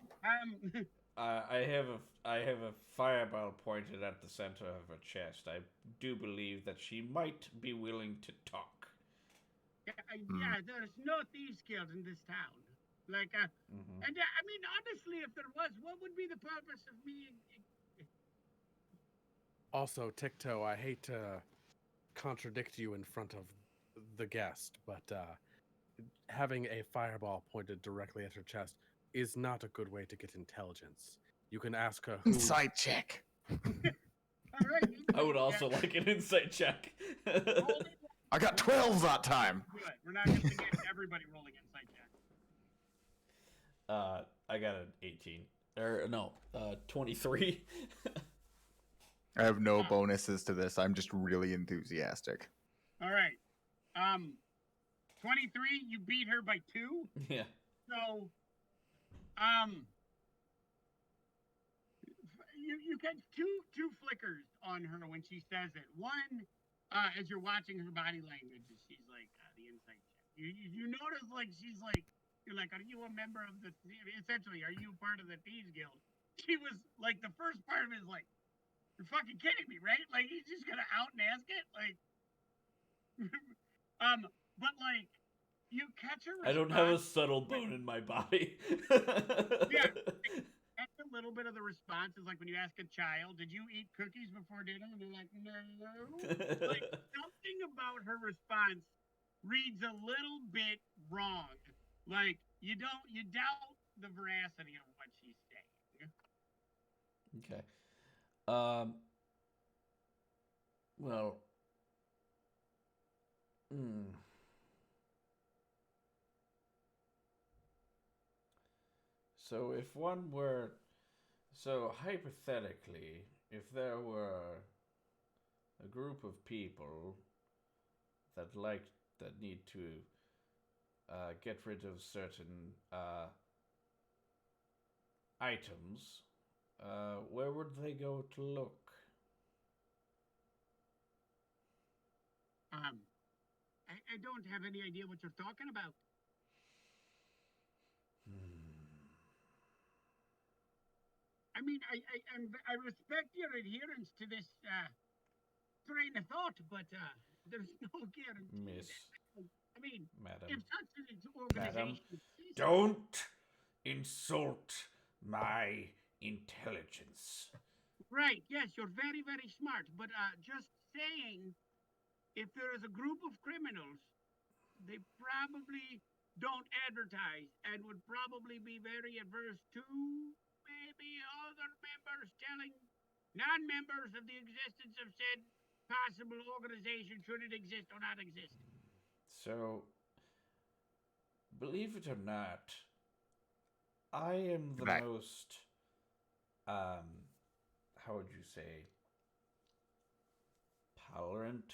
I have a fireball pointed at the center of her chest. I do believe that she might be willing to talk. Yeah, there's no thieves guild in this town. Like, and I mean, honestly, if there was, what would be the purpose of me? Also, Ticto, I hate to contradict you in front of the guest, but having a fireball pointed directly at her chest is not a good way to get intelligence. You can ask her who... Insight check. All right. I would also like an insight check. I got 12 that time. Good. We're not going to get everybody rolling insight check. I got an 18. Or no, 23. I have no bonuses to this. I'm just really enthusiastic. All right. 23. You beat her by 2. Yeah. So, you get two flickers on her when she says it. One, as you're watching her body language, she's like the insight check. You notice like she's like, you're like, are you a member of the? Essentially, are you part of the thieves guild? She was like, the first part of it is like, you're fucking kidding me, right? Like he's just gonna out and ask it, like, but like. You catch her response. I don't have a subtle bone in my body. Yeah. That's a little bit of the response is like when you ask a child, did you eat cookies before dinner? And they're like, no. Like something about her response reads a little bit wrong. Like you doubt the veracity of what she's saying. Okay. Well. So if one were, so hypothetically, if there were a group of people that need to get rid of certain items, where would they go to look? I don't have any idea what you're talking about. I mean, I respect your adherence to this train of thought, but there's no guarantee. Miss. I mean, Madam. if such an organization Madam, don't insult my intelligence. Right, yes, you're very, very smart, but just saying, if there is a group of criminals, they probably don't advertise and would probably be very adverse to maybe other members telling non-members of the existence of said possible organization, should it exist or not exist. So, believe it or not, I am the most, how would you say, tolerant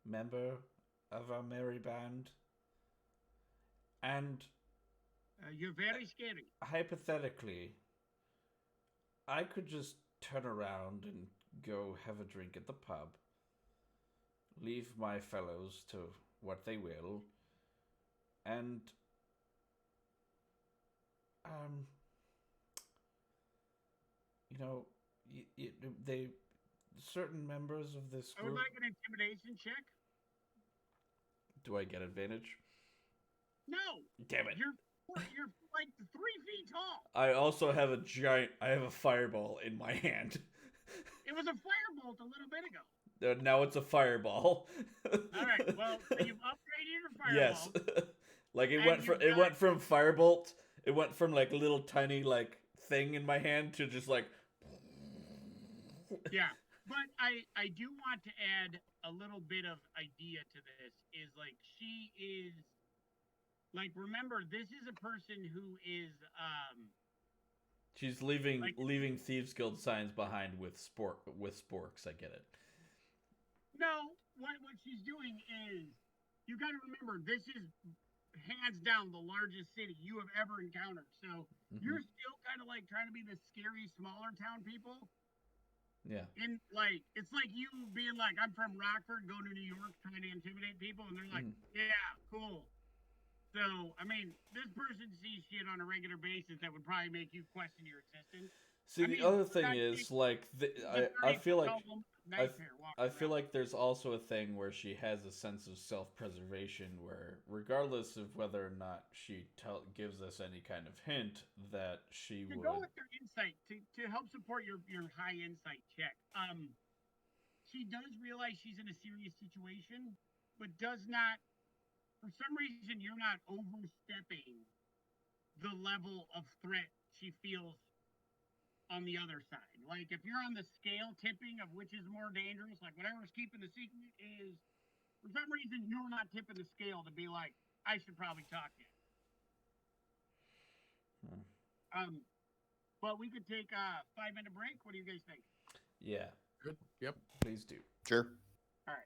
member of our merry band. And You're very scary. Hypothetically, I could just turn around and go have a drink at the pub, leave my fellows to what they will, and um, you know, they certain members of this I would group. like an intimidation check. Do I get advantage? No, Damn it! you're like 3 feet tall. I also have a giant. I have a fireball in my hand. It was a firebolt a little bit ago. Now it's a fireball. All right, well, so you've upgraded your Yes. fireball. Like And it went from firebolt. It went from like a little tiny like thing in my hand to just like. Yeah, but I do want to add a little bit of idea to this. Is like she is like, remember, this is a person who is She's leaving like, Thieves Guild signs behind with sporks. I get it. no, what she's doing is, you got to remember, this is hands down the largest city you have ever encountered. So you're still kind of like trying to be the scary smaller town people. Yeah. And like, it's like you being like, I'm from Rockford, go to New York, trying to intimidate people, and they're like, yeah, cool. So, I mean, this person sees shit on a regular basis that would probably make you question your existence. See, I the mean, other thing is like I feel like I feel like there's also a thing where she has a sense of self-preservation where regardless of whether or not she gives us any kind of hint that she to would go with your insight to help support your high insight check. She does realize she's in a serious situation, but does not, for some reason, you're not overstepping the level of threat she feels on the other side. Like, if you're on the scale tipping of which is more dangerous, like whatever's keeping the secret is, for some reason, you're not tipping the scale to be like, I should probably talk to you. But we could take a 5-minute break. What do you guys think? Yeah. Good. Yep. Please do. Sure. All right.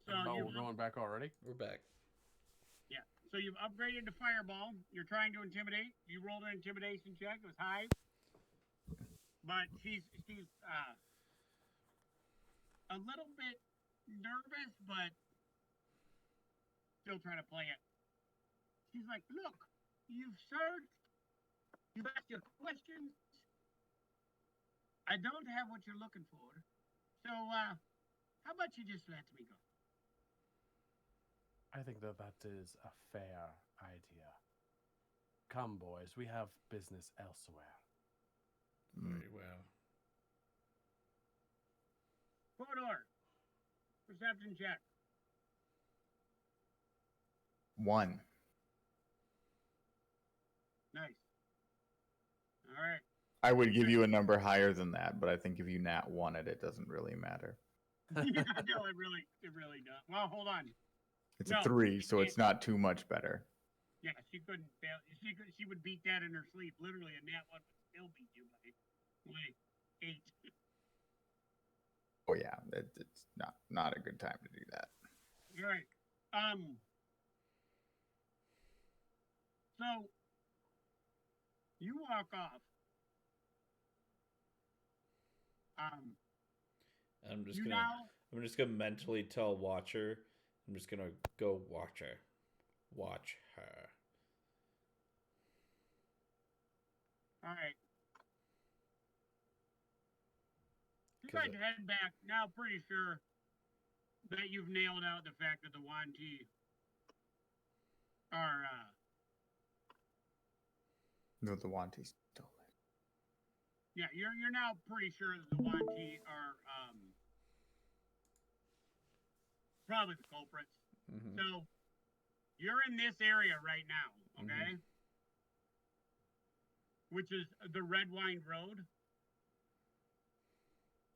So Oh, you've we're going back already? We're back. Yeah. So you've upgraded to Fireball. You're trying to intimidate. You rolled an intimidation check. It was high. But she's a little bit nervous, but still trying to play it. She's like, look, you've searched. You've asked your questions. I don't have what you're looking for. So, how about you just let me go? I think that is a fair idea. Come, boys, we have business elsewhere. Very well. Fodor, perception check. 1. Nice. All right. I would give you a number higher than that, but I think if you nat 1 it doesn't really matter. Yeah, no, it really does. Well, hold on. It's No, a 3, so it- it's not too much better. Yeah, she couldn't fail. She would beat that in her sleep. Literally, a nat one would still beat you by 8. Oh yeah, it's not a good time to do that. All right. So you walk off. I'm just You gonna now. I'm just gonna mentally tell Watcher. I'm just gonna go watch her. Watch her. All right. You 'Cause guys head back. Now, pretty sure that you've nailed out the fact that the Wanti are. No, the Wanties stole it. Yeah, you're now pretty sure that the Wanti are probably the culprits. Mhm. So you're in this area right now, okay? Which is the Red Wine Road.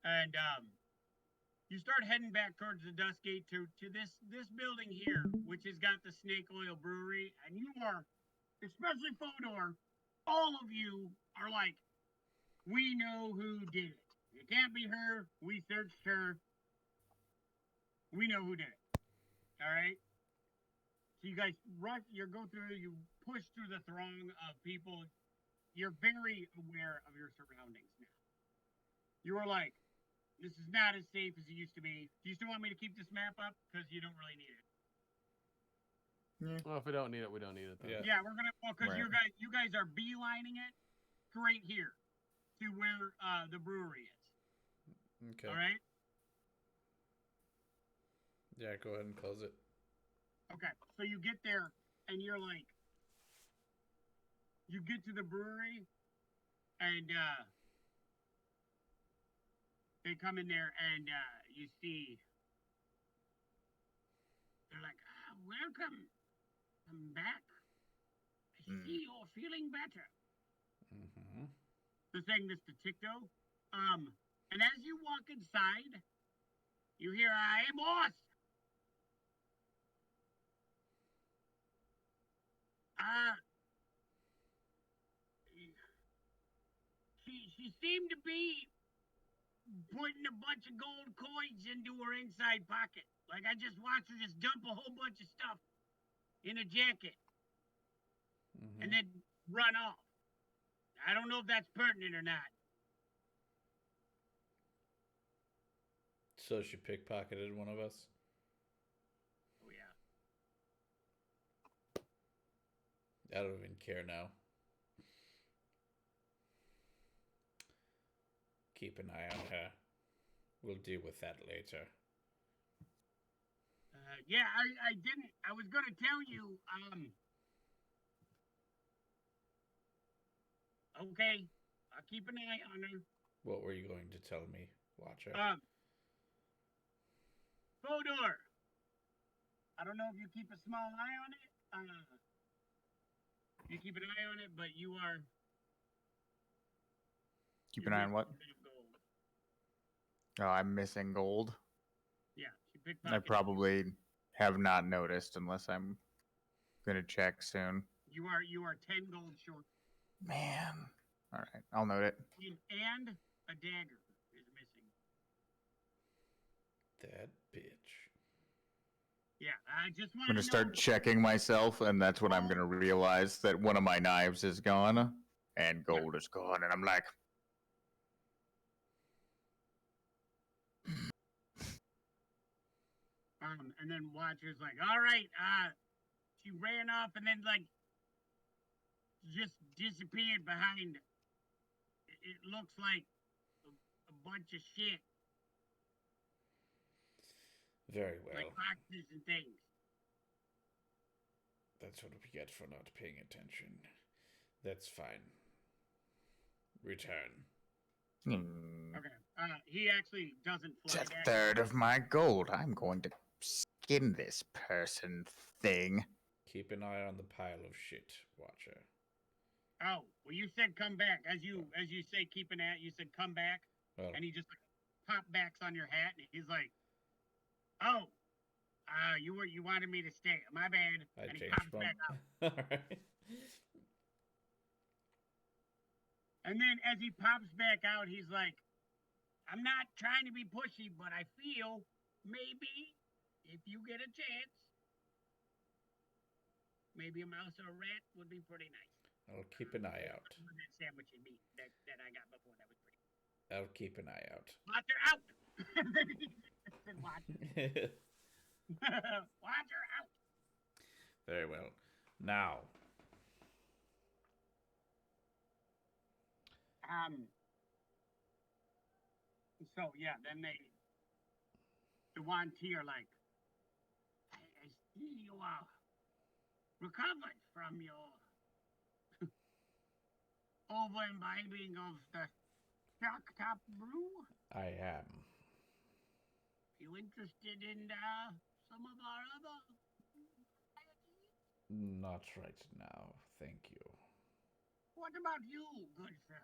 And you start heading back towards the Dust Gate to this building here, which has got the Snake Oil Brewery, and you are, especially Fodor, all of you are like, we know who did it. It can't be her. We searched her. We know who did it. All right? So you guys rush, you go through, you push through the throng of people. You're very aware of your surroundings now. You are like, this is not as safe as it used to be. Do you still want me to keep this map up? Because you don't really need it. Well, if we don't need it, we don't need it. Then. Yeah. Yeah, we're gonna. Well, because Right. you guys are beelining it straight here to where the brewery is. Okay. All right. Yeah, go ahead and close it. Okay. So you get there, and you're like, you get to the brewery, and they come in there, and you see. They're like, welcome. Come back. I see you're feeling better. Mm-hmm. They're saying this to Ticto. And as you walk inside, you hear, hey, boss! She seemed to be putting a bunch of gold coins into her inside pocket. Like, I just watched her just dump a whole bunch of stuff in a jacket Mm-hmm. and then run off. I don't know if that's pertinent or not. So she pickpocketed one of us. Oh, yeah. I don't even care now. Keep an eye on her. We'll deal with that later. Yeah, I didn't. I was going to tell you, okay, I'll keep an eye on her. What were you going to tell me, Watcher? Fodor, I don't know if you keep a small eye on it. You keep an eye on it, but you are. Keep an eye on what? Oh, I'm missing gold. Yeah, she pickpocketed. I probably have not noticed unless I'm gonna check soon. You are 10 gold short. Man. All right, I'll note it. And a dagger is missing. That bitch. Yeah, I just I'm want gonna to start know. checking myself, and that's when I'm gonna realize that one of my knives is gone and gold is gone, and I'm like, And then Watcher's like, all right, she ran off and then like just disappeared behind. It looks like a bunch of shit, Very like well. boxes and things. That's what we get for not paying attention. That's fine. Return. Okay. He actually doesn't it's fly a back. third of my gold. I'm going to skin this person thing. Keep an eye on the pile of shit, Watcher. Oh, well, you said come back. As you say, keep an eye. You said come back, Well, and he just like pop backs on your hat, and he's like, "Oh, you wanted me to stay. My bad." I And he changed pops my. back out. Alright. And then as he pops back out, he's like, "I'm not trying to be pushy, but I feel maybe if you get a chance, maybe a mouse or a rat would be pretty nice." I'll keep an eye out. That sandwich and meat that I got before, that was pretty. I'll keep an eye out. Watcher out. Said Watcher. Watcher out. Very well. Now, So yeah, then the Wanti are like, I see you are recovered from your over imbibing of the shark top brew. I am. You interested in some of our other varieties? Not right now, thank you. What about you, good sir?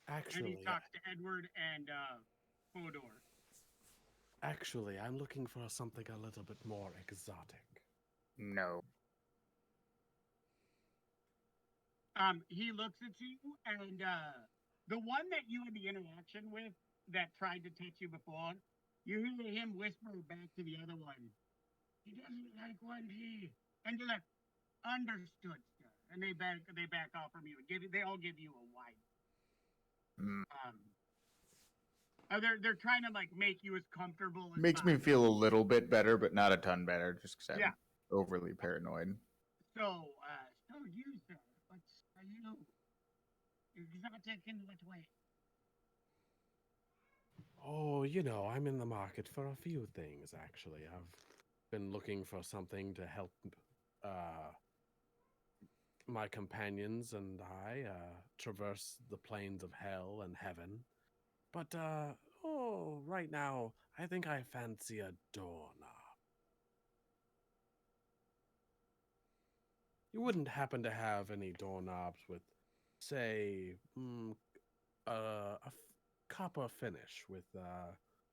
And Actually, he talks to Edward and Fodor. actually, I'm looking for something a little bit more exotic. No. He looks at you, and the one that you had the interaction with that tried to touch you before, you hear him whisper back to the other one, "He doesn't like one he," and you're like, "Understood, sir." And they back off from you. They all give you a wide. Mm. They're trying to like make you as comfortable as Makes me possible. feel a little bit better, but not a ton better, just because I'm Yeah. overly paranoid. So you, sir, what's you? Exotic in what way? Oh, you know, I'm in the market for a few things, actually. I've been looking for something to help my companions and I traverse the plains of hell and heaven. But, right now, I think I fancy a doorknob. You wouldn't happen to have any doorknobs with, say, copper finish with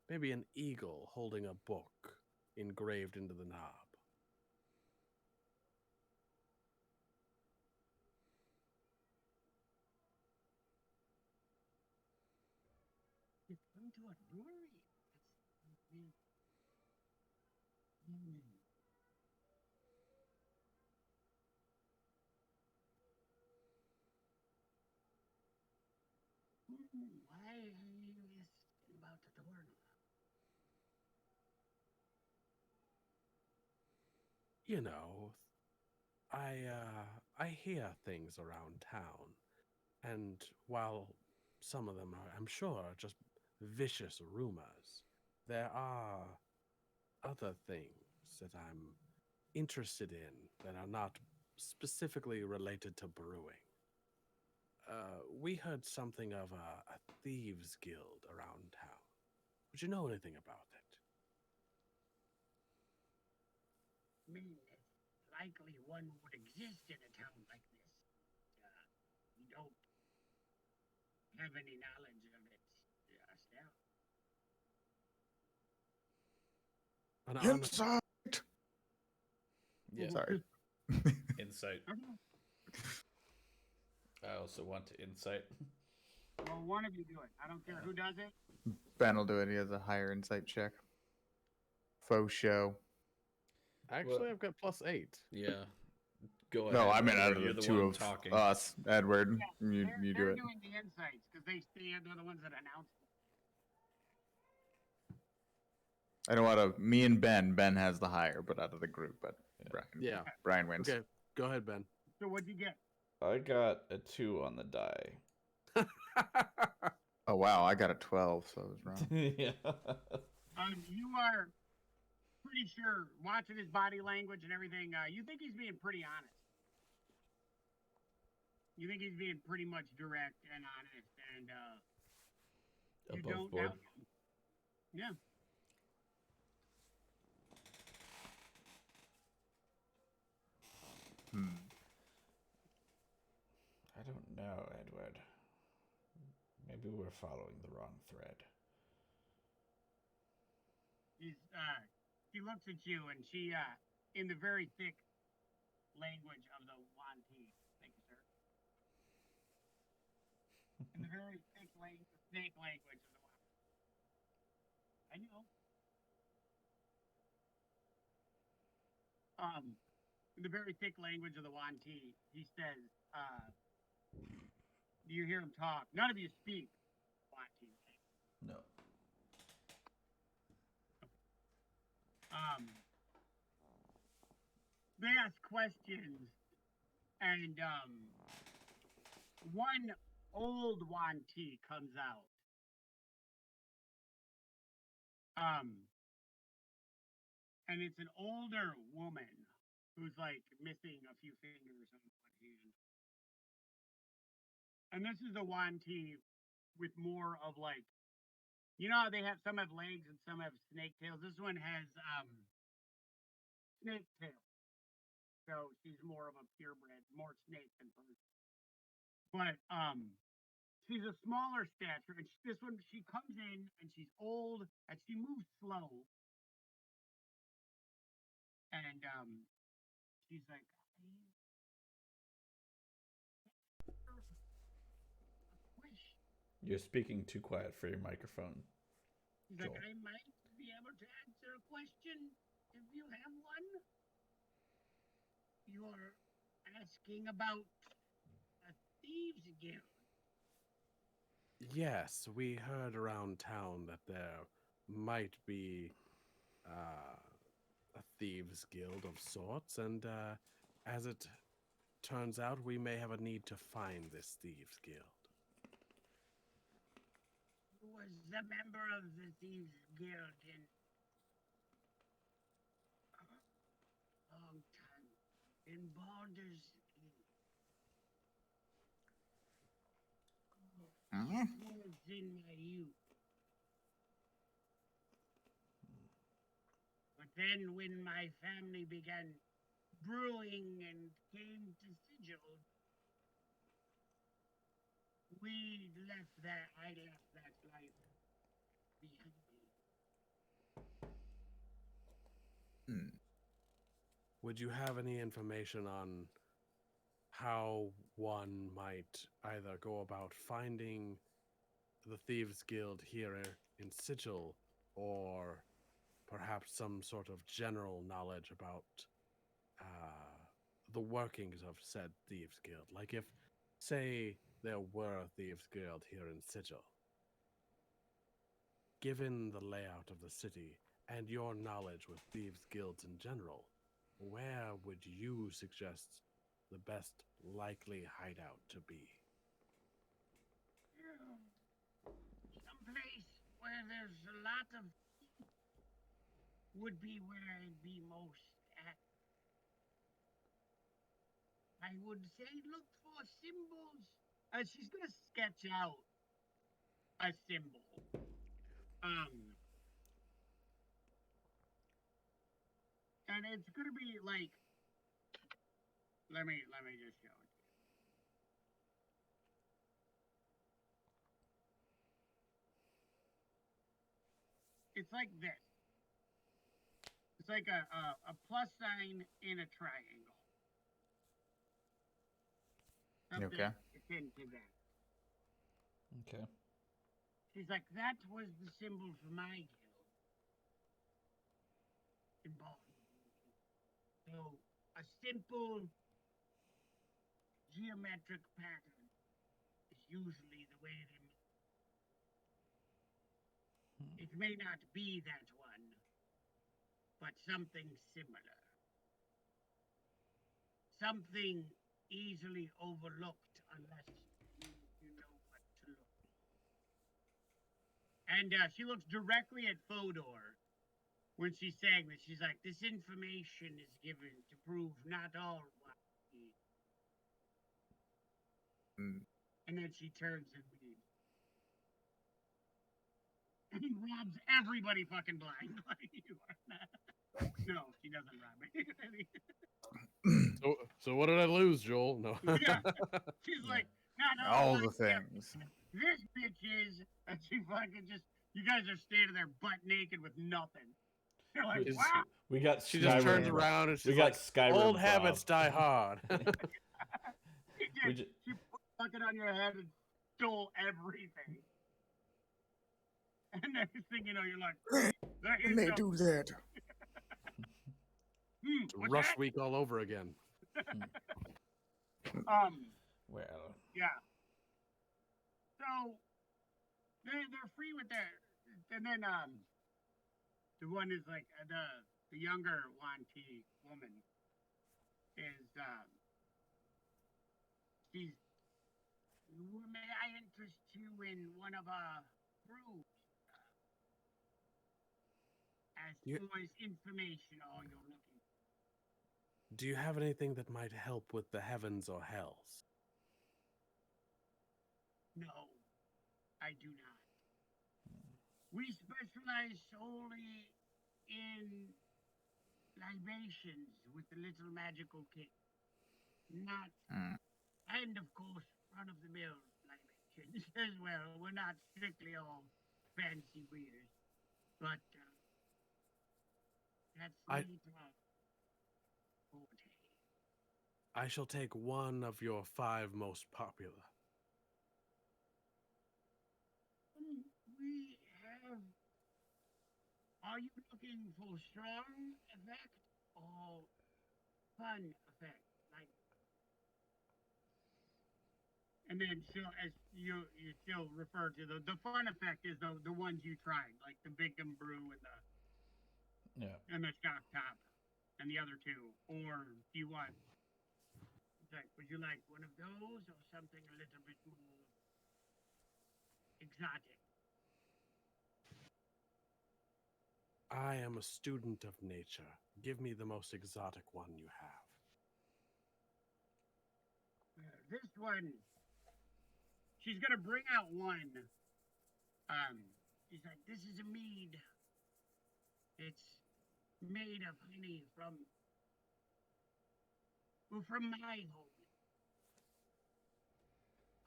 maybe an eagle holding a book engraved into the knob? You come to a brewery. That's weird. Why are you asking about the doorknob? You know, I hear things around town, and while some of them are, I'm sure, just vicious rumors, there are other things that I'm interested in that are not specifically related to brewing. We heard something of a thieves' guild around town. Would you know anything about it? I mean, it's likely one would exist in a town like this. We don't have any knowledge of it ourselves. Inside. yeah. Sorry. Insight. I also want to insight. Well, one of you do it. I don't care who does it. Ben will do it. He has a higher insight check. faux show. Actually, Well- I've got +8. Yeah. Go ahead. No, I mean out Edward, of you're the the two one of talking. us, Edward. Yeah, You do they're it. doing the insights because they're the ones that announced it. I know out of me and Ben, Ben has the higher, but out of the group, but Yeah. Brian wins. Okay, go ahead, Ben. So what'd you get? I got a 2 on the die. Oh wow, I got a 12, so I was wrong. Yeah. You are pretty sure, watching his body language and everything, you think he's being pretty honest. You think he's being pretty much direct and honest, and you Above don't board. doubt him. Yeah. I don't know, Edward. Maybe we're following the wrong thread. She looks at you and she, in the very thick language of the Wanti. Thank you, sir. In the very thick snake language of the Wanti. I know. In the very thick language of the Wanti, he says, do you hear him talk? None of you speak Wanti. No. They ask questions, and one old Wanti comes out. And it's an older woman who's like missing a few fingers on one hand. And this is the Wanti with more of like, you know how they have some have legs and some have snake tails. This one has snake tail. So she's more of a purebred, more snake than person. But she's a smaller stature, and this one she comes in and she's old and she moves slow. And she's like, You're speaking too quiet for your microphone. she's Joel. like, I might be able to answer a question if you have one. You're asking about a thieves guild. Yes, we heard around town that there might be a thieves guild of sorts, and as it turns out, we may have a need to find this thieves guild. Who was a member of the thieves guild in a long time in Baldur's Gate. Mhm. It was in my youth. But then when my family began brewing and came to Sigil, I left that life behind me. Would you have any information on how one might either go about finding the Thieves Guild here in Sigil, or perhaps some sort of general knowledge about the workings of said Thieves Guild? Like if, say, there were a Thieves Guild here in Sigil, given the layout of the city and your knowledge with Thieves Guilds in general, where would you suggest the best likely hideout to be? Someplace where there's a lot of would be where I'd be most at. I would say look for symbols. She's gonna sketch out a symbol. And it's gonna be like, let me just show it to you. It's like this. It's like a plus sign in a triangle. Okay. Akin to that. Okay. She's like, that was the symbol for my guild. involved. So a simple geometric pattern is usually the way they move. It may not be that one, but something similar. Something easily overlooked unless you know what to look. And she looks directly at Fodor when she's saying this. She's like, this information is given to prove not all what we. Mm. And then she turns and leaves. And he robs everybody fucking blind. Like you are not. No, she doesn't rob me. So what did I lose, Joel? No. Yeah. She's like, not All all the black things. this bitch is, and she fucking just, you guys are standing there butt naked with nothing. You're like, Is- wow. We got She just turns Skyrim- around and she's we got like, Skyrim old Bob. habits die hard. She We did. ju- She put a bucket on your head and stole everything. And next thing you know, you're like, that is And they some- do that. It's what's Rush that? Week all over again. Well, Yeah. So they're free with their, and then the one is like the younger Wanti woman is she's, may I interest you in one of our brews? As You- far as information all you're looking for. Do you have anything that might help with the heavens or hells? No, I do not. We specialize solely in libations with the little magical kit. Not, Hmm. and of course, run-of-the-mill libations as well. We're not strictly all fancy beers, but that's I- neat forte. I shall take one of your 5 most popular. We have. Are you looking for strong effect or fun effect? Like, and then she'll, as you still refer to the fun effect is the ones you tried, like the Big and Brew yeah. and the Shock Top, and the other two. Or do you want? It's like, would you like one of those or something a little bit more exotic? I am a student of nature. Give me the most exotic one you have. This one, she's gonna bring out one. She's like, this is a mead. It's made of honey from my home.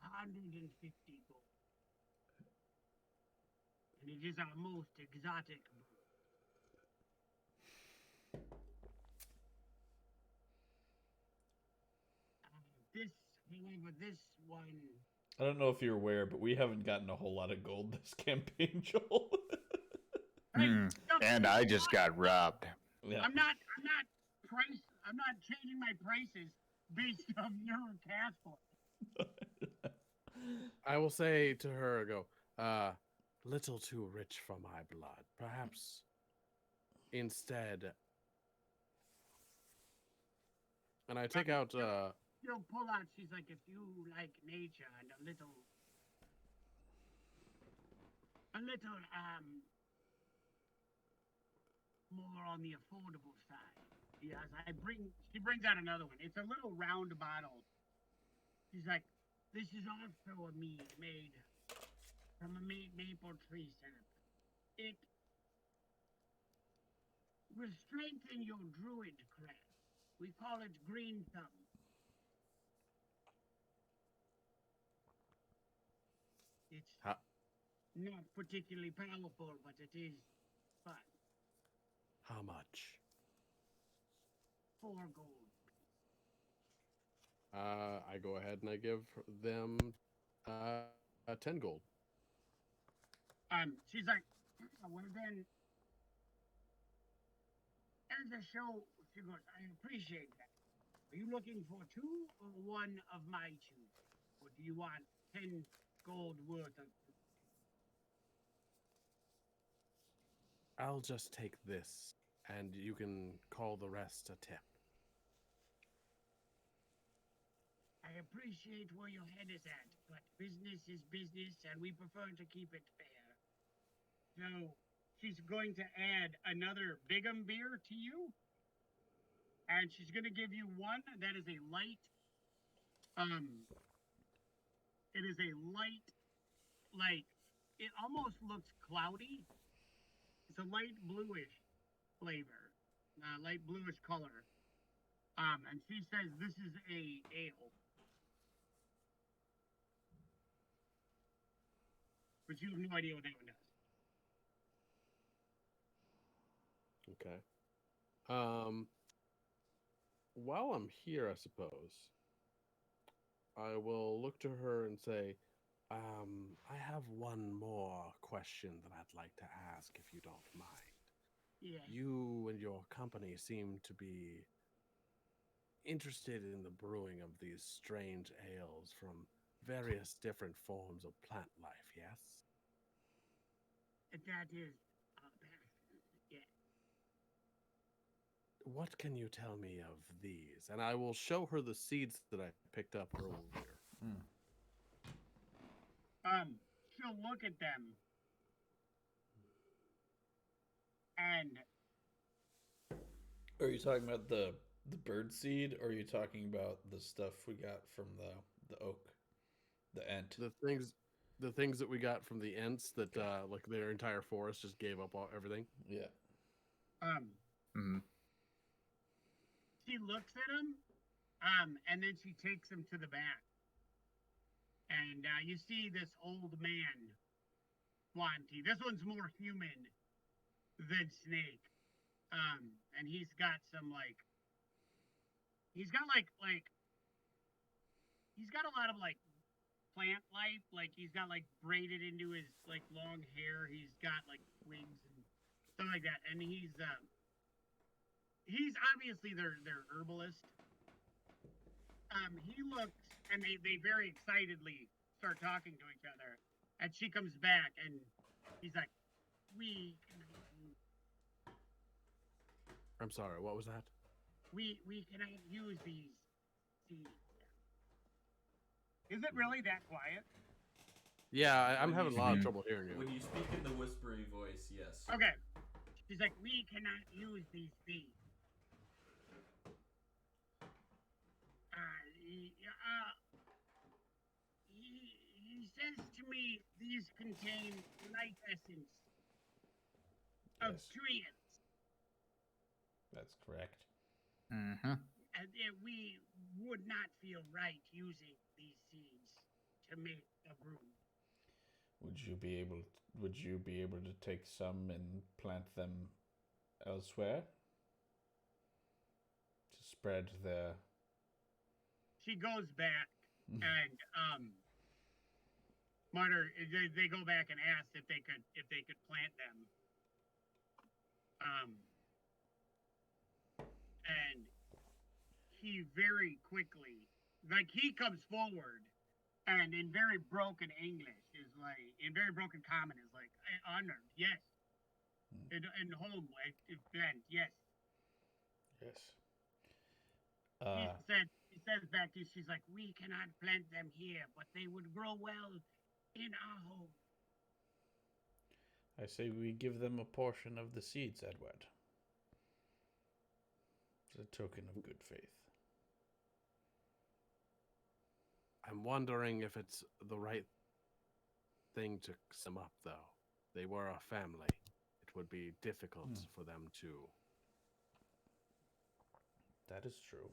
150 gold. And it is our most exotic brew. This, however, this one. I don't know if you're aware, but we haven't gotten a whole lot of gold this campaign, Joel. Hmm. And I just got robbed. Yeah. I'm not changing my prices based on your cash flow. I will say to her, I go, little too rich for my blood. Perhaps instead. And I take out, She'll pull out, she's like, if you like nature and a little more on the affordable side. Yes, she brings out another one. It's a little round bottle. She's like, this is also a mead made from a maple tree sap. It will strengthen your druid craft. We call it green thumb. It's Huh. not particularly powerful, but it is fun. how much? 4 gold. I go ahead and I give them 10 gold. She's like, well then, as a show, she goes, I appreciate that. Are you looking for two or one of my choosing? Or do you want 10 gold worth of. I'll just take this, and you can call the rest a tip. I appreciate where your head is at, but business is business, and we prefer to keep it fair. So she's going to add another Bigham beer to you, and she's going to give you one that is a light. It is a light, like it almost looks cloudy. It's a light bluish flavor, light bluish color. And she says this is a ale. But you have no idea what that one does. Okay. While I'm here, I suppose, I will look to her and say, I have one more question that I'd like to ask, if you don't mind. Yeah. You and your company seem to be interested in the brewing of these strange ales from various different forms of plant life, yes? That is passion. Yeah. What can you tell me of these? And I will show her the seeds that I picked up earlier. She'll look at them and Are you talking about the bird seed, or are you talking about the stuff we got from the oak, the ant? The things that we got from the Ents that like their entire forest just gave up everything. Yeah. she looks at him, and then she takes him to the back. And you see this old man, Swanty. This one's more human than Snake. And he's got some he's got he's got a lot of plant life. Like he's got braided into his long hair. He's got wigs and stuff like that. And he's obviously their herbalist. He looks, and they very excitedly start talking to each other. And she comes back, and he's like, I'm sorry, what was that? We cannot use these seeds. Is it really that quiet? Yeah, I'm When having a you lot of speak- trouble hearing you. When you speak in the whispery voice, yes. Okay. She's like, we cannot use these seeds. He says to me these contain life essence of Yes. treants. That's correct. Mm-hmm. And we would not feel right using these seeds to make a brew. Would you be able to take some and plant them elsewhere to spread the She goes back and Martyr, they go back and ask if they could plant them. And he very quickly, he comes forward and in very broken English is in very broken common is honored, yes. In home, plant, yes. yes. He says back to you, she's like, we cannot plant them here, but they would grow well in our home. I say we give them a portion of the seeds, Edward. It's a token of good faith. I'm wondering if it's the right thing to sum up, though. They were a family. It would be difficult for them to. That is true.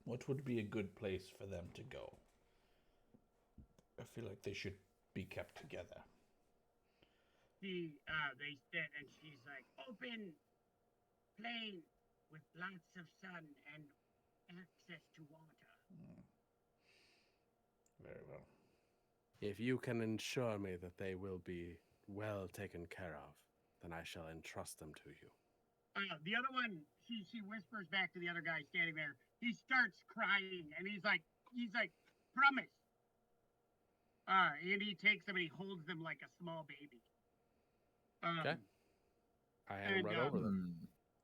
What would be a good place for them to go? I feel like they should be kept together. They sit and she's like, open, plain, with lots of sun and access to water. Very well. If you can ensure me that they will be well taken care of, then I shall entrust them to you. The other one, she whispers back to the other guy standing there. He starts crying, and he's like, promise. And he takes them and he holds them like a small baby. Okay. I hand right over them.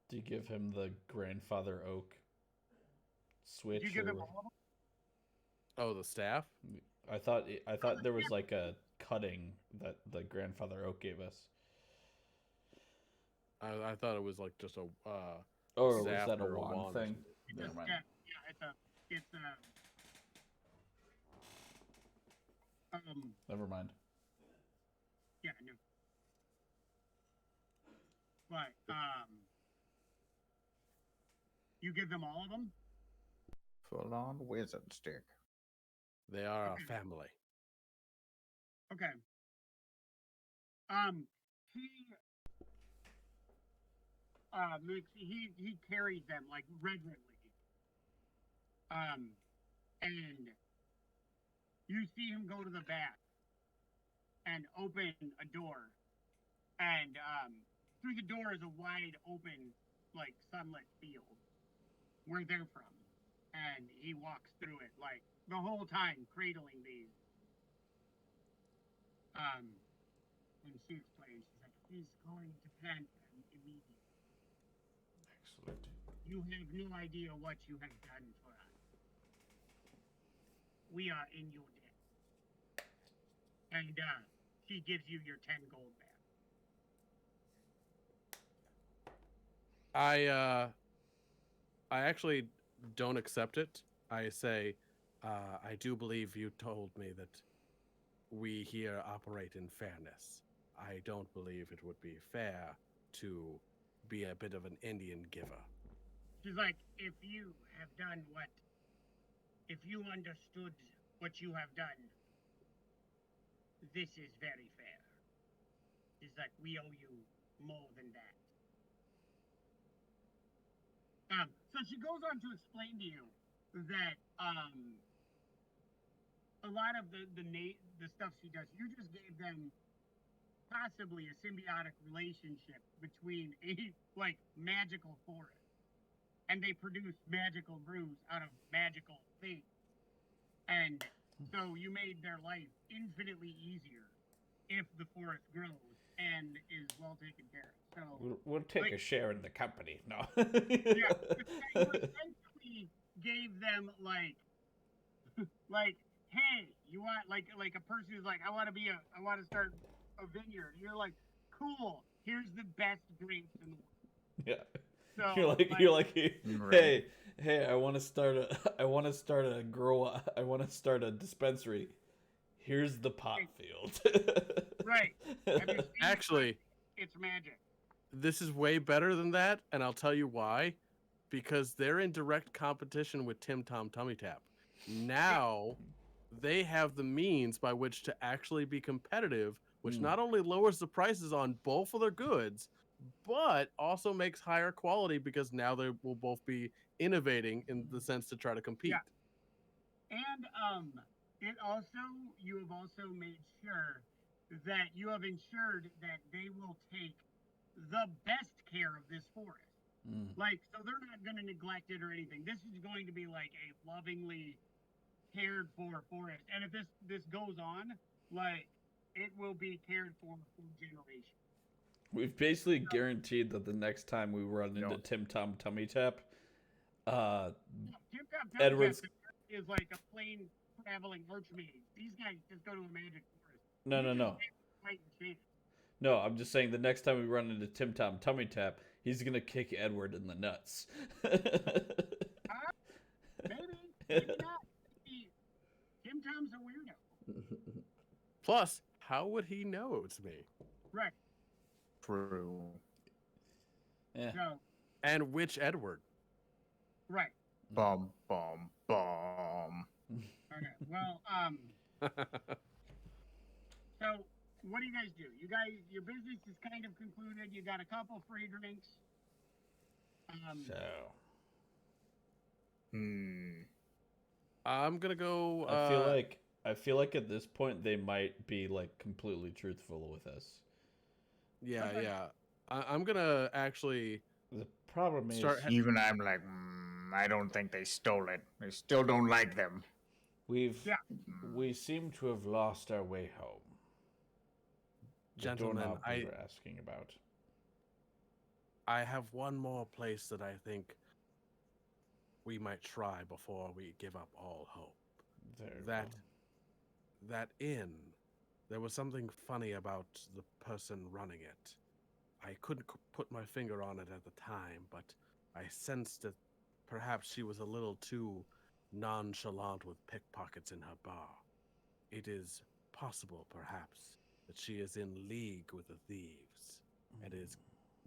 Do you give him the grandfather oak switch? Did you give them or- all of them? Oh, the staff? I thought there was like a cutting that the grandfather oak gave us. I thought it was like just a Or was zap that a or wand thing? It's Never a mind. step. Yeah, it's Never mind. yeah, no. But you give them all of them? Full on wizard stick. They are a family. Okay. He carries them like reverently. And you see him go to the back and open a door, and through the door is a wide open, like sunlit field where they're from, and he walks through it like the whole time cradling these. And she explains, she's like, he's going to plant them immediately. Excellent. You have no idea what you have done for us. We are in your debt. And she gives you your 10 gold back. I actually don't accept it. I say, I do believe you told me that we here operate in fairness. I don't believe it would be fair to be a bit of an Indian giver. She's like, if you understood what you have done, this is very fair. She's like, we owe you more than that. So she goes on to explain to you that a lot of the stuff she does, you just gave them possibly a symbiotic relationship between a like magical forest, and they produce magical brews out of magical things, and so you made their life infinitely easier if the forest grows and is well taken care of. So We'll take a share in the company. No. yeah, you essentially gave them like hey, you want like a person who's like, I want to start a vineyard. You're like, cool. Here's the best grapes in the world. Yeah. So, You're like, Right. hey, I want to start a dispensary. Here's the pot field. right. Have you seen Actually, it's magic. this is way better than that, and I'll tell you why. Because they're in direct competition with Tim Tom Tummy Tap. Now, they have the means by which to actually be competitive, which not only lowers the prices on both of their goods, but also makes higher quality because now they will both be innovating in the sense to try to compete. Yeah. And you have also made sure that you have ensured that they will take the best care of this forest. Like, so they're not going to neglect it or anything. This is going to be like a lovingly cared for forest. And if this goes on, like, it will be cared for generations. We've basically guaranteed that the next time we run into Tim Tom Tummy Tap, Tim Tom Edward's is like a plain traveling archmage. These guys just go to a magic forest. No. Fight and chase. No, I'm just saying the next time we run into Tim Tom Tummy Tap, he's gonna kick Edward in the nuts. Maybe not. Tim Tom's a weirdo. Plus, how would he know it's me? Right. True. Yeah. So, And which Edward? right. Bum, bum, bum. Okay. Well, so what do you guys do? Your business is kind of concluded. You got a couple free drinks. So I'm gonna go. I feel like at this point they might be like completely truthful with us. Yeah, Okay. yeah. I'm gonna actually The problem is start. Even I'm like, I don't think they stole it. I still don't like them. Yeah. we seem to have lost our way home. The Gentlemen, doorknob we were asking about. I have one more place that I think we might try before we give up all hope. Very That well. that inn, there was something funny about the person running it. I couldn't put my finger on it at the time, but I sensed that perhaps she was a little too nonchalant with pickpockets in her bar. It is possible, perhaps, that she is in league with the thieves and is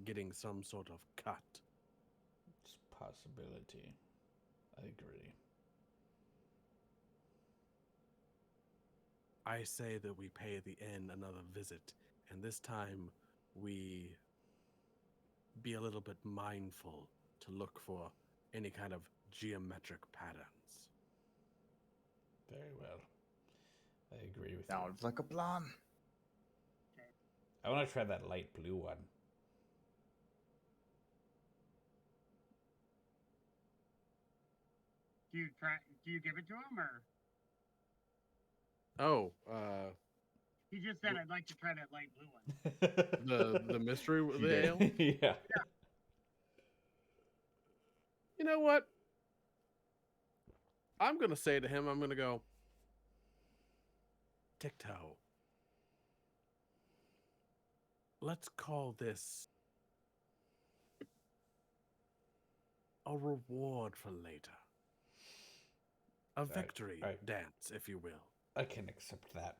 getting some sort of cut. It's a possibility. I agree. I say that we pay the inn another visit, and this time we be a little bit mindful to look for any kind of geometric patterns. Very well. I agree with Sounds like a plan. you. I want to try that light blue one. Do you give it to him, or Oh, he just said I'd like to try that light blue one? the mystery He the did. ale. Yeah. You know what? I'm gonna say to him, I'm gonna go, Tic-toe. Let's call this a reward for later. A victory I- dance, if you will. I can accept that.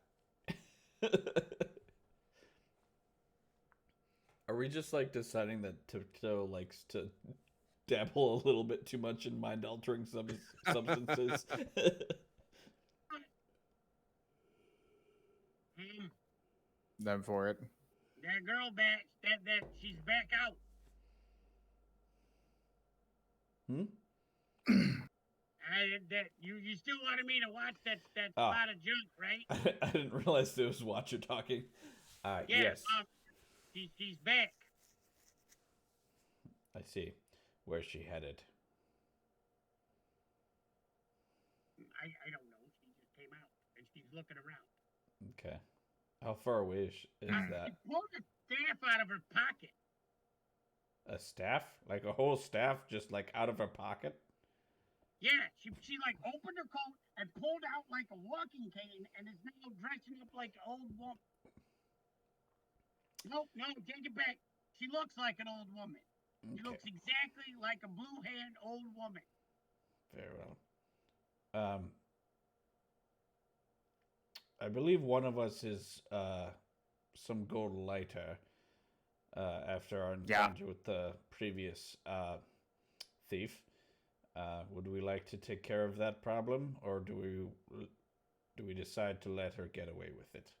Are we just like deciding that Tiptoe likes to dabble a little bit too much in mind altering substances? Then for it. That girl back, that she's back out. That you still wanted me to watch that Oh. spot of junk, right? I didn't realize there was Watcher talking. Yeah. Yes. She's back. I see. Where's she headed? I don't know. She just came out and she's looking around. Okay. How far away is that? She pulled a staff out of her pocket. A staff? Like a whole staff just like out of her pocket? Yeah, she like opened her coat and pulled out like a walking cane and is now dressing up like an old woman. No, take it back. She looks like an old woman. She Okay. looks exactly like a blue-haired old woman. Very well. I believe one of us is some gold lighter after our encounter with the previous thief. Would we like to take care of that problem, or do we decide to let her get away with it?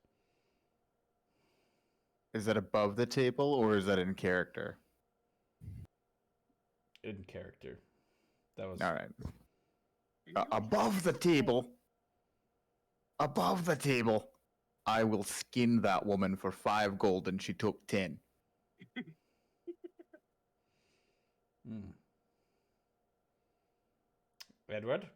Is that above the table or is that in character? In character. That was All right. And you Above the table. Above the table. I will skin that woman for 5 gold and she took 10. Edward?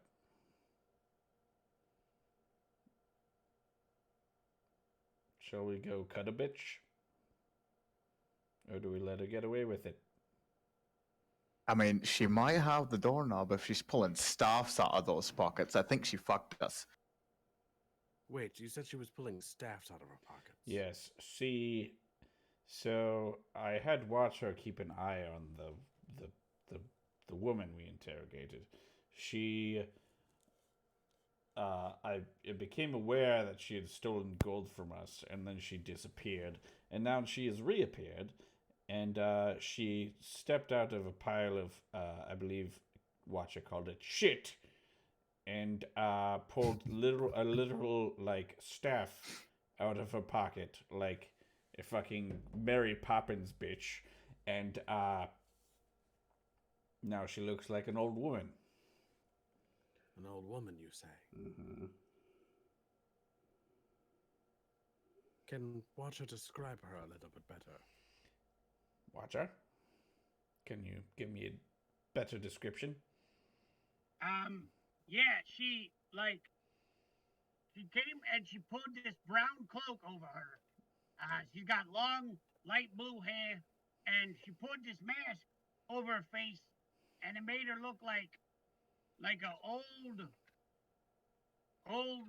Shall we go cut a bitch? Or do we let her get away with it? I mean, she might have the doorknob if she's pulling staffs out of those pockets. I think she fucked us. Wait, you said she was pulling staffs out of her pockets. Yes. So I had Watcher keep an eye on the woman we interrogated. She I became aware that she had stolen gold from us, and then she disappeared, and now she has reappeared, and she stepped out of a pile of I believe Watcher called it shit, and pulled a literal like staff out of her pocket, like a fucking Mary Poppins bitch, and now she looks like an old woman. An old woman, you say? Mm-hmm. Can Watcher describe her a little bit better? Watcher, can you give me a better description? Yeah, she came and she pulled this brown cloak over her. She's got long, light blue hair, and she put this mask over her face, and it made her look like a old,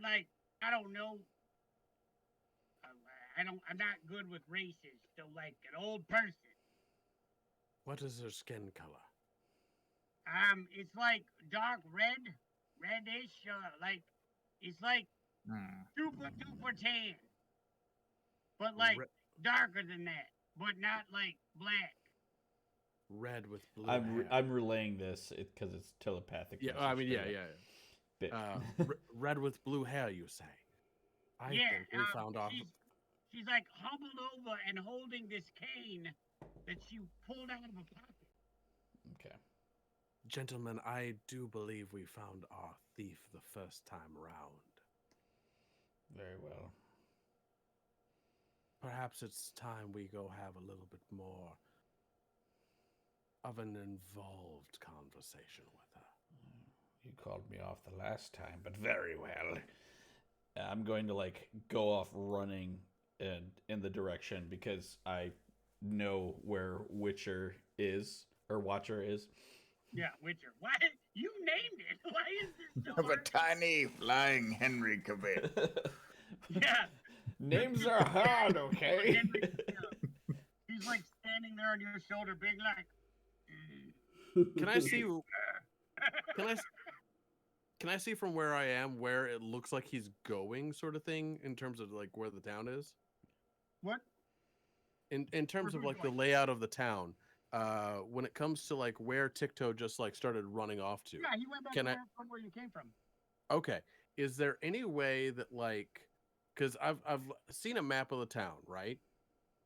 like, I don't know. I'm not good with races, so like an old person. What is her skin color? It's like dark red, reddish, like it's like super duper tan, but like Re- darker than that, but not like black. Red with blue I'm hair. I'm relaying this because it's telepathic. Yeah, I mean, message, yeah. Bit. Red with blue hair, you say? I Yeah, think we found our. she's like hobbled over and holding this cane that she pulled out of her pocket. Okay. Gentlemen, I do believe we found our thief the first time round. Very well. Perhaps it's time we go have a little bit more of an involved conversation with her. You called me off the last time, but very well. I'm going to like go off running in the direction because I know where Witcher is or Watcher is. Yeah, Witcher. Why you named it? Why is this so Of a hard? tiny flying Henry Cavill. Yeah. Names are hard, okay? He's like standing there on your shoulder, big like. Can I see? Can I see from where I am where it looks like he's going, sort of thing, in terms of like where the town is? What? In terms of Where's like the going? layout of the town, when it comes to like where Ticto just like started running off to. Yeah, he went back Can I- from where you came from. Okay, is there any way that like, because I've seen a map of the town, right?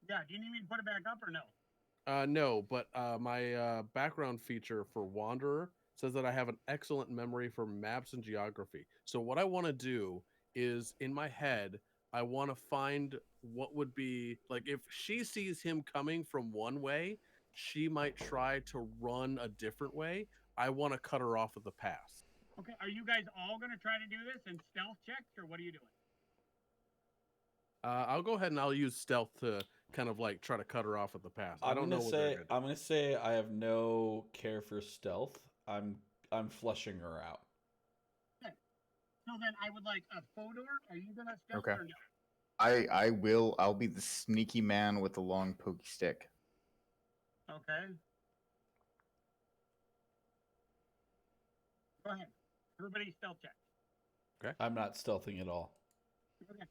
Yeah, do you need me to put it back up or no? No, but my background feature for Wanderer says that I have an excellent memory for maps and geography. So what I want to do is, in my head, I want to find what would be like if she sees him coming from one way, she might try to run a different way. I want to cut her off at the pass. Okay, are you guys all gonna try to do this in stealth checks, or what are you doing? I'll go ahead and I'll use stealth to kind of like try to cut her off at the pass. I don't know what they're gonna do. I'm gonna say I have no care for stealth. I'm flushing her out. Okay. So then I would like a Fodor. Are you gonna stealth Okay. or no? I will. I'll be the sneaky man with the long pokey stick. Okay. Go ahead. Everybody stealth check. I'm not stealthing at all. Okay.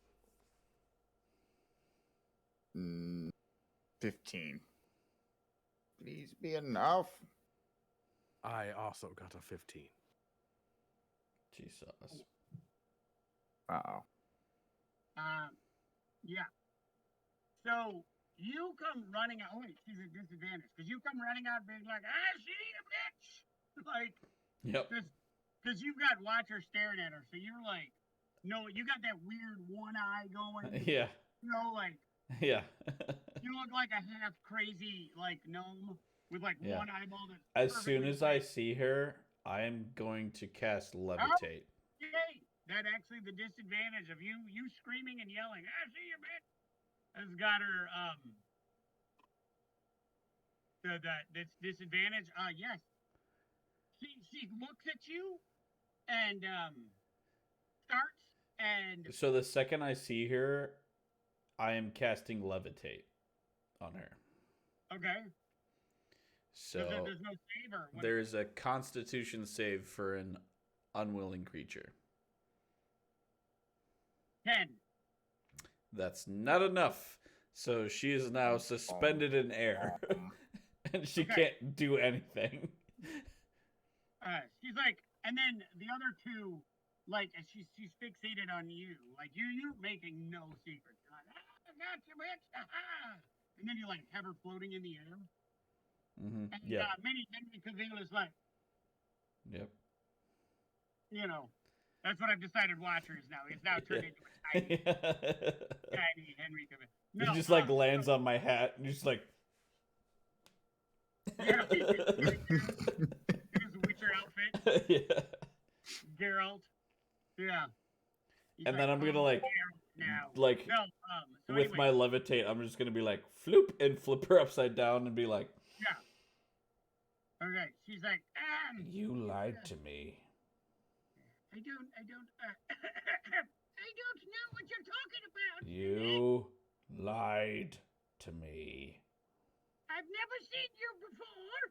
15. Please be enough. I also got a 15. Jesus. Uh-oh. Yeah. So you come running out. Oh, wait, she's at disadvantage because you come running out being like, she a bitch. Like, Yep. because you've got Watcher staring at her. So you're like, no, you got that weird one eye going. Yeah. You know, like, Yeah. you look like a half crazy, like, gnome with like Yeah. one eyeball. That's As soon perfectly as I see her, I am going to cast levitate. Yay! That actually the disadvantage of you screaming and yelling, see you, bitch, has got her this disadvantage. Yes. She looks at you and starts and So the second I see her, I am casting levitate on her. okay. So There's no save or what? there's a Constitution save for an unwilling creature. 10. That's not enough. So she is now suspended in air, and she Okay. can't do anything. She's like, and then the other two, like, she's fixated on you. Like, you're making no secrets. You're like, I got you, bitch. And then you, like, have her floating in the air. Mm-hmm. And Yep. Henry Cavill is like, Yep. you know, that's what I've decided Watcher is now. It's now turned into a tiny, tiny Henry Cavill. No, he just like lands on my hat and just like Yeah. His Witcher outfit. Yeah. Geralt. Yeah. He's And then I'm gonna "Oh, like, Geralt now. like No, so with anyway, my levitate, I'm just gonna be like floop and flip her upside down and be like, yeah. Okay, she's like, "You lied to me." I don't, I don't know what you're talking about. You lied to me. I've never seen you before.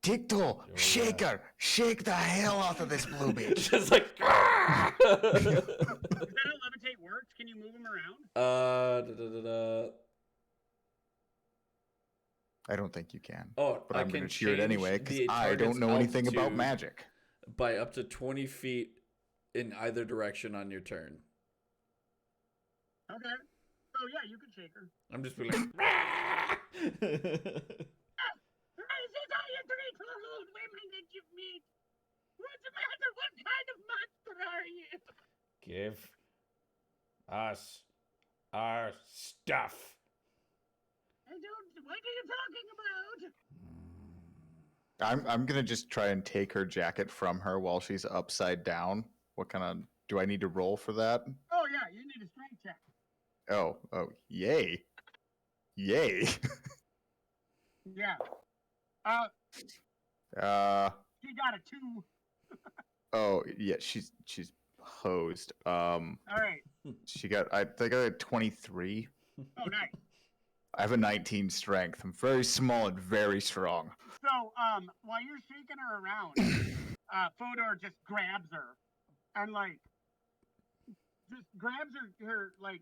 Dicto, Oh, shake yeah. her. Shake the hell out of this blue bitch. Just like, "Ah!" Is that how levitate works? Can you move him around? Da, da, da, da. I don't think you can. Oh, But I I'm going to can cheer it change anyway because the I don't target's know anything about altitude magic. by up to 20 feet in either direction on your turn. Okay. So yeah, you can shake her. I'm just be like, "Ah!" These are your three old women that you meet. What's the matter? What kind of monster are you? Give us our stuff. I don't. What are you talking about? I'm gonna just try and take her jacket from her while she's upside down. What kind of do I need to roll for that? Oh yeah, you need a strength check. Oh, yay. Yay. Yeah. She got a 2. Oh, yeah, she's hosed. All right. She got I think I got 23. Oh, nice. I have a 19 strength. I'm very small and very strong. So, while you're shaking her around, Fodor just grabs her and like just grabs her like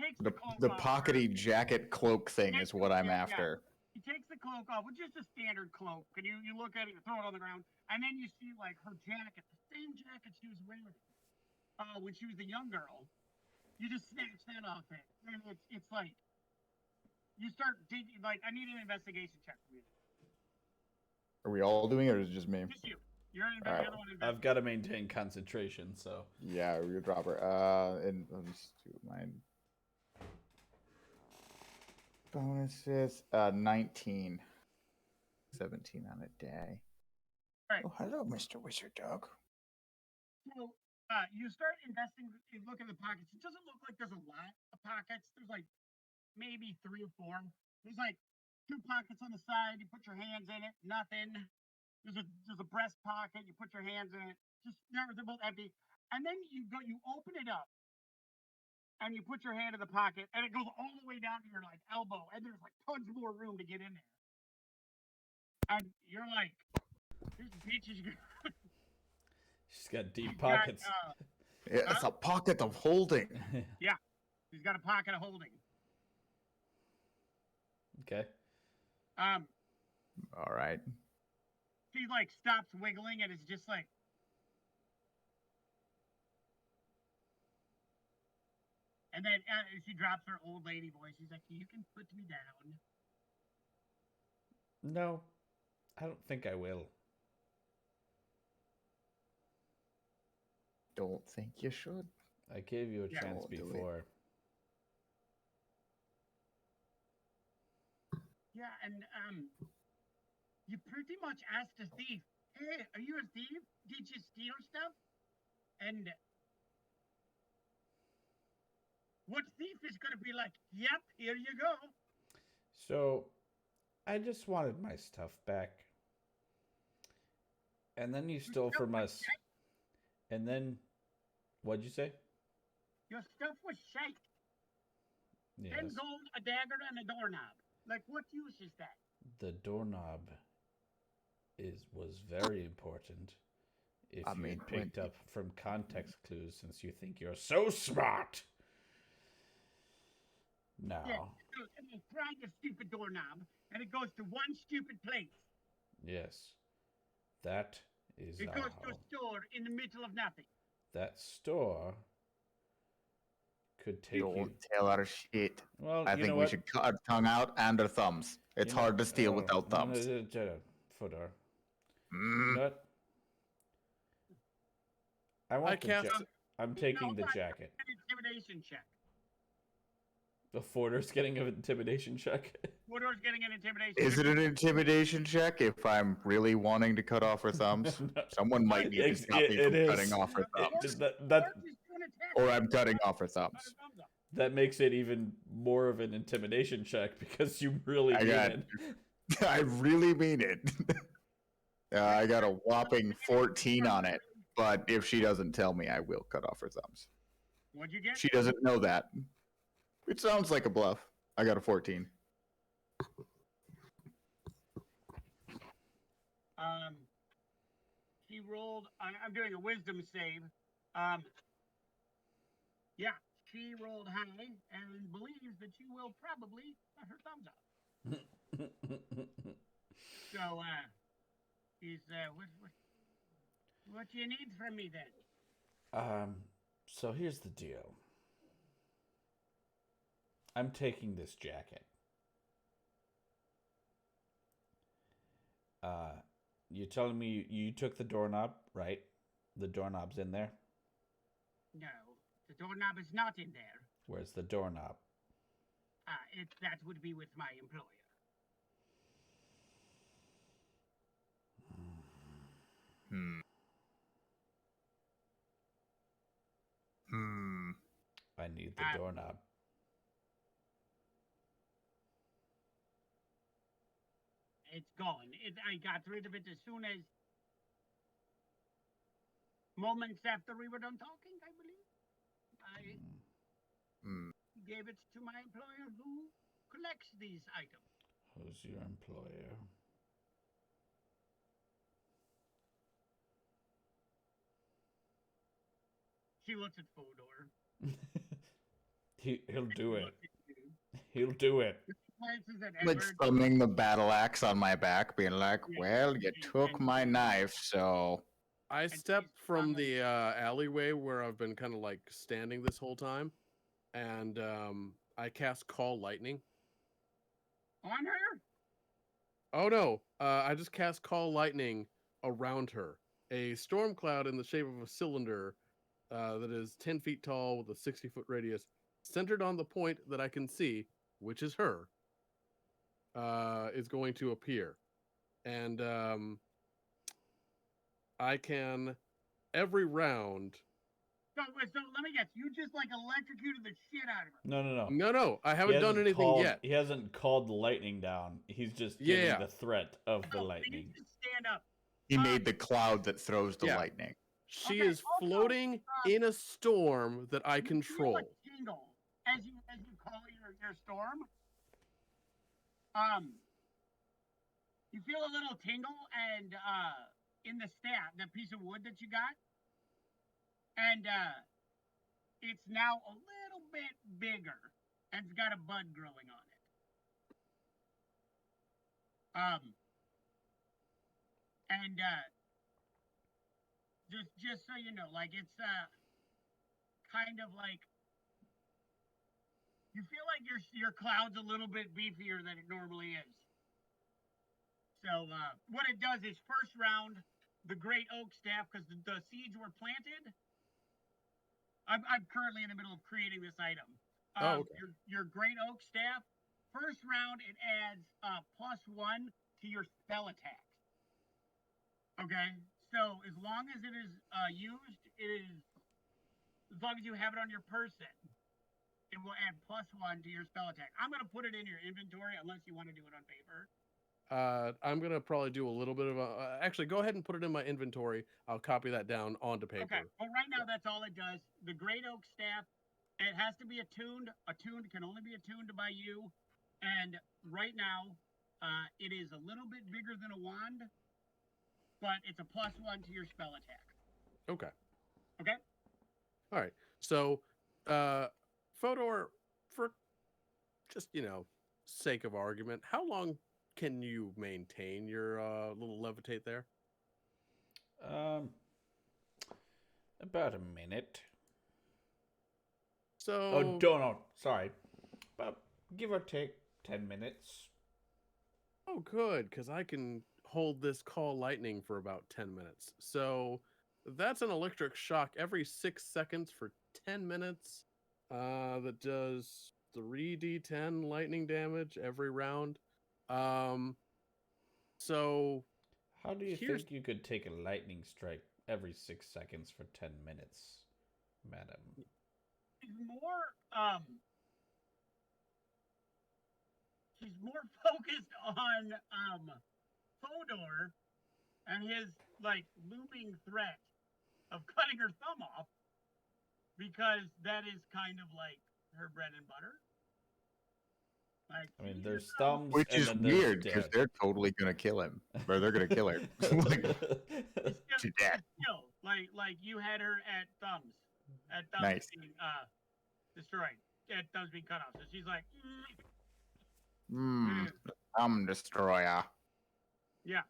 takes the cloak The off. pockety jacket cloak thing is what I'm Yeah. after. He takes the cloak off, which is just a standard cloak, and you look at it, you throw it on the ground, and then you see like her jacket, the same jacket she was wearing when she was a young girl. You just snatch that off it, and it's like you start digging. Like I need an investigation check from you. Are we all doing it or is it just me? Just you. You're an All right. one I've got to maintain concentration, so. Yeah, we drop her. And let's do mine. Bonuses. 19. 17 on a day. Right. Oh, hello, Mr. Wizard Dog. So you start investing. You look at the pockets. It doesn't look like there's a lot of pockets. There's like maybe 3 or 4. There's like 2 pockets on the side. You put your hands in it. Nothing. There's a breast pocket. You put your hands in it. Just they're both empty. And then you open it up, and you put your hand in the pocket, and it goes all the way down to your like elbow, and there's like tons more room to get in there. And you're like, this bitch is good. She's got deep pockets. Yeah, it's a pocket of holding. Yeah, she's got a pocket of holding. Okay. All right. She like stops wiggling, and it's just like. And then she drops her old lady voice. She's like, you can put me down. No, I don't think I will. Don't think you should. I gave you a Yeah, chance won't do it. before. Yeah, and you pretty much asked a thief, hey, are you a thief? Did you steal stuff? And what thief is going to be like, yep, here you go. So, I just wanted my stuff back. And then you stole from us. And then, what'd you say? Your stuff was shite. Yes. 10 gold, a dagger, and a doorknob. Like, what use is that? The doorknob was very important. If I you mean, picked up from context clues, since you think you're so smart. Now, Yeah, so try the stupid doorknob, and it goes to one stupid place. yes, that is It goes to a store in the middle of nothing. that store could take you. Don't tell her shit. Well, I you know think we what? should cut our tongue out and our thumbs. It's You know- hard to steal oh, without thumbs. Fodor. You Mm. know what? I want the cast- jacket. I'm taking the No, jacket. An intimidation check. The Fordor's getting an intimidation check. Fodor's getting an intimidation. Is it an intimidation check if I'm really wanting to cut off her thumbs? No. Someone might need to stop me It from is. cutting off her thumbs. Or I'm cutting off her thumbs. That makes it even more of an intimidation check because you really mean it. I really mean it. I got a whopping 14 on it, but if she doesn't tell me, I will cut off her thumbs. What'd you get? She doesn't know that. It sounds like a bluff. I got a 14. She rolled. I'm doing a wisdom save. Yeah, she rolled high and believes that you will probably cut her thumbs off. So, what do you need from me then? So here's the deal. I'm taking this jacket. You're telling me you took the doorknob, right? The doorknob's in there? No, the doorknob is not in there. Where's the doorknob? That would be with my employer. I need the doorknob. It's gone. I got rid of it as soon as moments after we were done talking, I believe. I gave it to my employer who collects these items. Who's your employer? She looks at Fodor. He'll do it. He'll do it. Like thumbing the battle axe on my back, being like, well, you took my knife, so... I step from the alleyway where I've been kind of like standing this whole time, and I cast Call Lightning. On her? Oh no, I just cast Call Lightning around her. A storm cloud in the shape of a cylinder that is 10 feet tall with a 60-foot radius, centered on the point that I can see, which is her, is going to appear. And I can, every round... So let me guess, you just like electrocuted the shit out of her. No. No, I haven't done anything yet. He hasn't called the lightning down. He's just giving the threat of the lightning. Just stand up. He made the cloud that throws the lightning. She is floating in a storm that I control. You feel a tingle as you call your storm. You feel a little tingle and in the staff, that piece of wood that you got, and it's now a little bit bigger and it's got a bud growing on it. And just so you know, like it's kind of like you feel like your cloud's a little bit beefier than it normally is. So what it does is first round, the great oak staff, because the seeds were planted. I'm currently in the middle of creating this item. Okay. Your great oak staff, first round it adds +1 to your spell attacks. Okay, so as long as it is used, as long as you have it on your person, it will add +1 to your spell attack. I'm gonna put it in your inventory unless you want to do it on paper. I'm gonna probably do a little bit of a. Actually, go ahead and put it in my inventory. I'll copy that down onto paper. Okay. Well, right now that's all it does. The great oak staff, it has to be attuned. Attuned can only be attuned by you. And right now, it is a little bit bigger than a wand, but it's a +1 to your spell attack. Okay. Okay. All right. So, Fodor, for just sake of argument, how long can you maintain your little levitate there? About a minute. So. Oh, no, sorry. About give or take 10 minutes. Oh, good, because I can hold this Call Lightning for about 10 minutes. So that's an electric shock every 6 seconds for 10 minutes. That does 3d10 lightning damage every round. So How do you here's think you could take a lightning strike every 6 seconds for 10 minutes, madam? She's more focused on Fodor and his like looming threat of cutting her thumb off, because that is kind of like her bread and butter. Like, I mean, she's there's just thumbs, Which and is then there's weird because dead. they're totally gonna kill him, or they're gonna kill her. Like, It's just, to death. still, like you had her at thumbs Nice. being destroyed, at thumbs being cut off. So she's like, Thumb destroyer. yeah.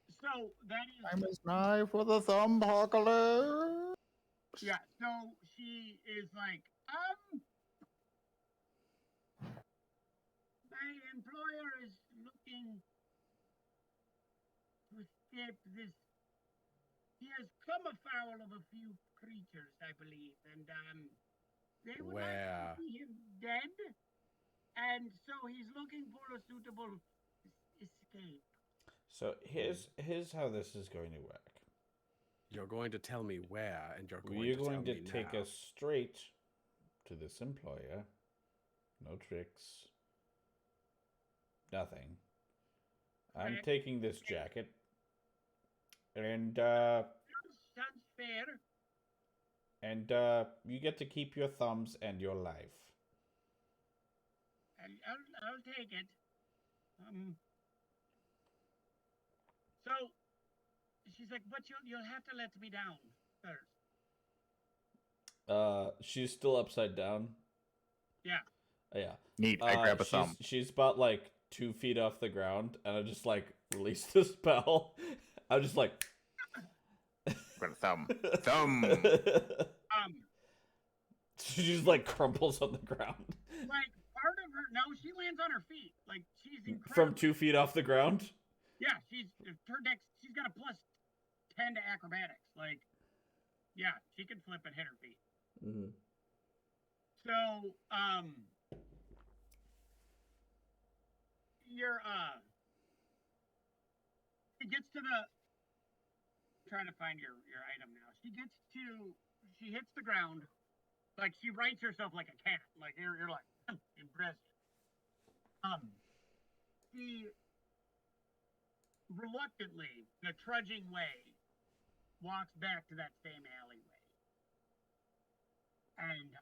So that is I'm as knife with a thumb apocalypse. yeah. So she is like, my employer is looking to escape this. He has come afoul of a few creatures, I believe, and they would like Where? to see him dead, and so he's looking for a suitable escape. So here's how this is going to work. You're going to tell me where, and you're going We're to going tell to me take now. us straight to this employer. No tricks. Nothing. I'm Correct. taking this jacket. And Sounds fair. and you get to keep your thumbs and your life. I'll take it. So she's like, but you'll have to let me down first. She's still upside down. Yeah. Yeah. Neat. I grab a thumb. She's about like 2 feet off the ground, and I just like release the spell. I'm just like Got a thumb. Thumb. She just like crumples on the ground. Like part of her, no, she lands on her feet. Like she's incredible. From 2 feet off the ground? Yeah, she's her dex. She's got a +10 to acrobatics. Like, yeah, she can flip and hit her feet. Mm-hmm. So, she gets to the. I'm trying to find your item now. She hits the ground, like she rights herself like a cat. Like you're like impressive. She reluctantly, in a trudging way, walks back to that same alleyway, and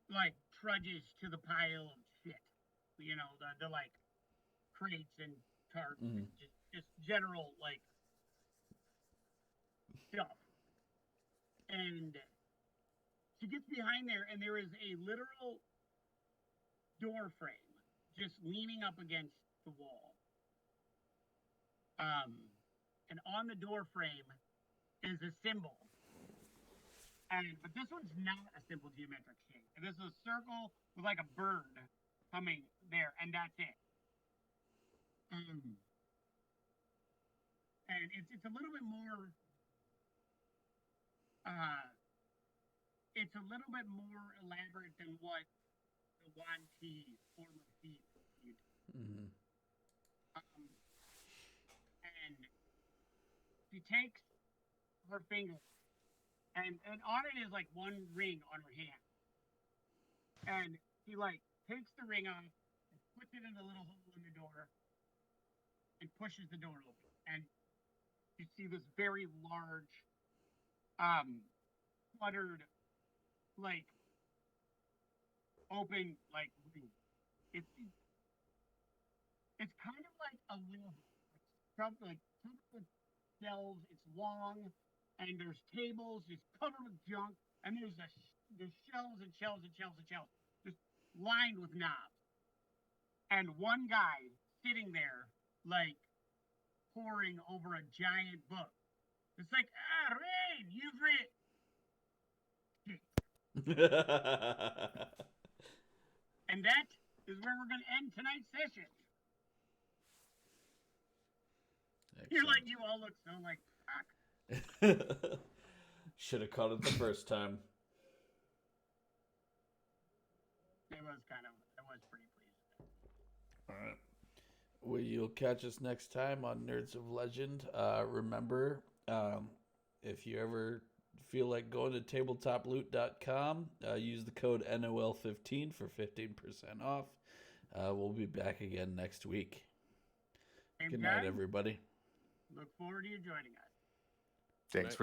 like trudges to the pile of shit, the like crates and tarps, and just general like stuff, and she gets behind there, and there is a literal door frame just leaning up against the wall. And on the door frame is a symbol. But this one's not a simple geometric shape. This is a circle with like a bird coming there, and that's it. And it's a little bit more elaborate than what the Wanti form of feet is. Mm-hmm. And she takes her finger, and on it is like one ring on her hand. And she like takes the ring off and puts it in a little hole in the door and pushes the door open. And you see this very large, cluttered, like open like room. It's kind of like a little like with shelves. It's long, and there's tables just covered with junk, and there's shelves and shelves and shelves and shelves just lined with knobs, and one guy sitting there like poring over a giant book. It's like, Rain, you've read. And that is where we're going to end tonight's session. You're like, you all look so like, fuck. Should have caught it the first time. It was pretty pleasing. All right. Well, you'll catch us next time on Nerds of Legend. Remember, if you ever feel like going to tabletoploot.com, use the code NOL15 for 15% off. We'll be back again next week. Same Good night, time. everybody. Look forward to you joining us. Thanks for